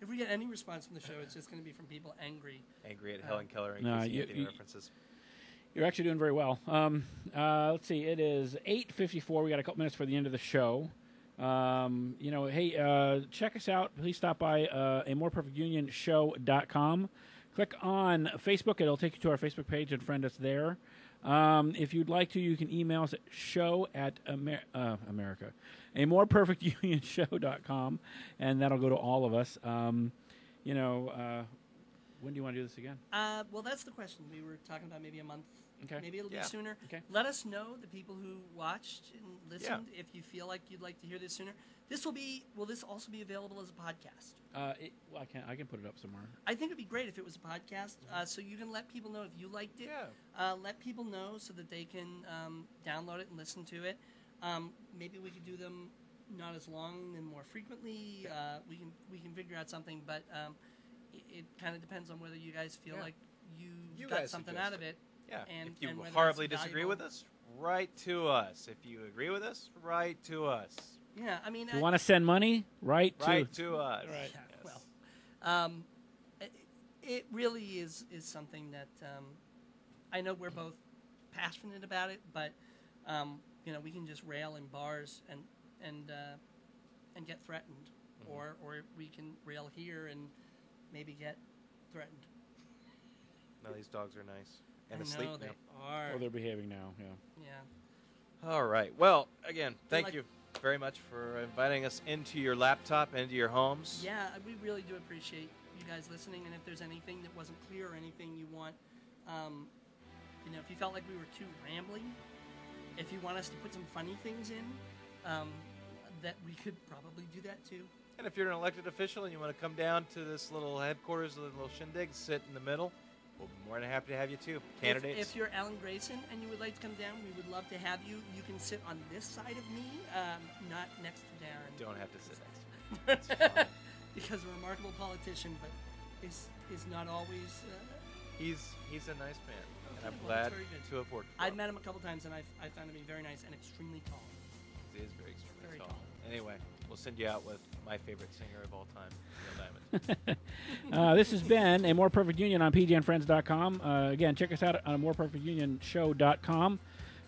we get any response from the show, it's just gonna be from people angry. Angry at Helen Keller and No, Casey Anthony references. You're actually doing very well. Let's see. It is 8:54. We got a couple minutes for the end of the show. Hey, check us out. Please stop by a moreperfectunionshow.com. Click on Facebook. It'll take you to our Facebook page and friend us there. If you'd like to, you can email us at show@America. A moreperfectunionshow.com, and that'll go to all of us. When do you want to do this again? Well, that's the question. We were talking about maybe a month. Okay. Maybe it'll be sooner. Okay. Let us know, the people who watched and listened, if you feel like you'd like to hear this sooner. Will this also be available as a podcast? I can put it up somewhere. I think it'd be great if it was a podcast, so you can let people know if you liked it. Yeah. Let people know so that they can download it and listen to it. Maybe we could do them not as long and more frequently. We can figure out something, but it kind of depends on whether you guys feel like you got something out of it. Yeah. And, if you and whether horribly it's disagree valuable. with us, write to us. If you agree with us, write to us. Yeah, I mean, If you want to send money, Write to us. Right. Yeah, Yes. well, it really is something that I know we're both passionate about it, but we can just rail in bars and get threatened, or we can rail here and maybe get threatened. No, these dogs are nice and I asleep know they now. are. Well, they're behaving now, yeah. Yeah. All right. Well, again, thank like- you very much for inviting us into your laptop, into your homes. Yeah, we really do appreciate you guys listening, and if there's anything that wasn't clear or anything you want, if you felt like we were too rambling, if you want us to put some funny things in, that we could probably do that too. And if you're an elected official and you want to come down to this little headquarters, a little shindig, sit in the middle, we'll be more than happy to have you too. Candidates. If you're Alan Grayson and you would like to come down, we would love to have you. You can sit on this side of me, not next to Darren. Don't have to sit next to me. It's fine. Because a remarkable politician, but is not always. He's a nice man, and I'm well, that's glad very good. to have worked for I've him. met him a couple times, and I found him to be very nice and extremely tall. He is very extremely Very tall. tall. Anyway, we'll send you out with my favorite singer of all time, Neil Diamond. This has been A More Perfect Union on pgandfriends.com. Again, check us out on moreperfectunionshow.com.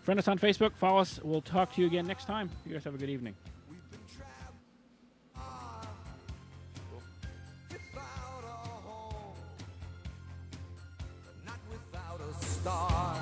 Friend us on Facebook. Follow us. We'll talk to you again next time. You guys have a good evening. We've been trapped without a home, but not without a star.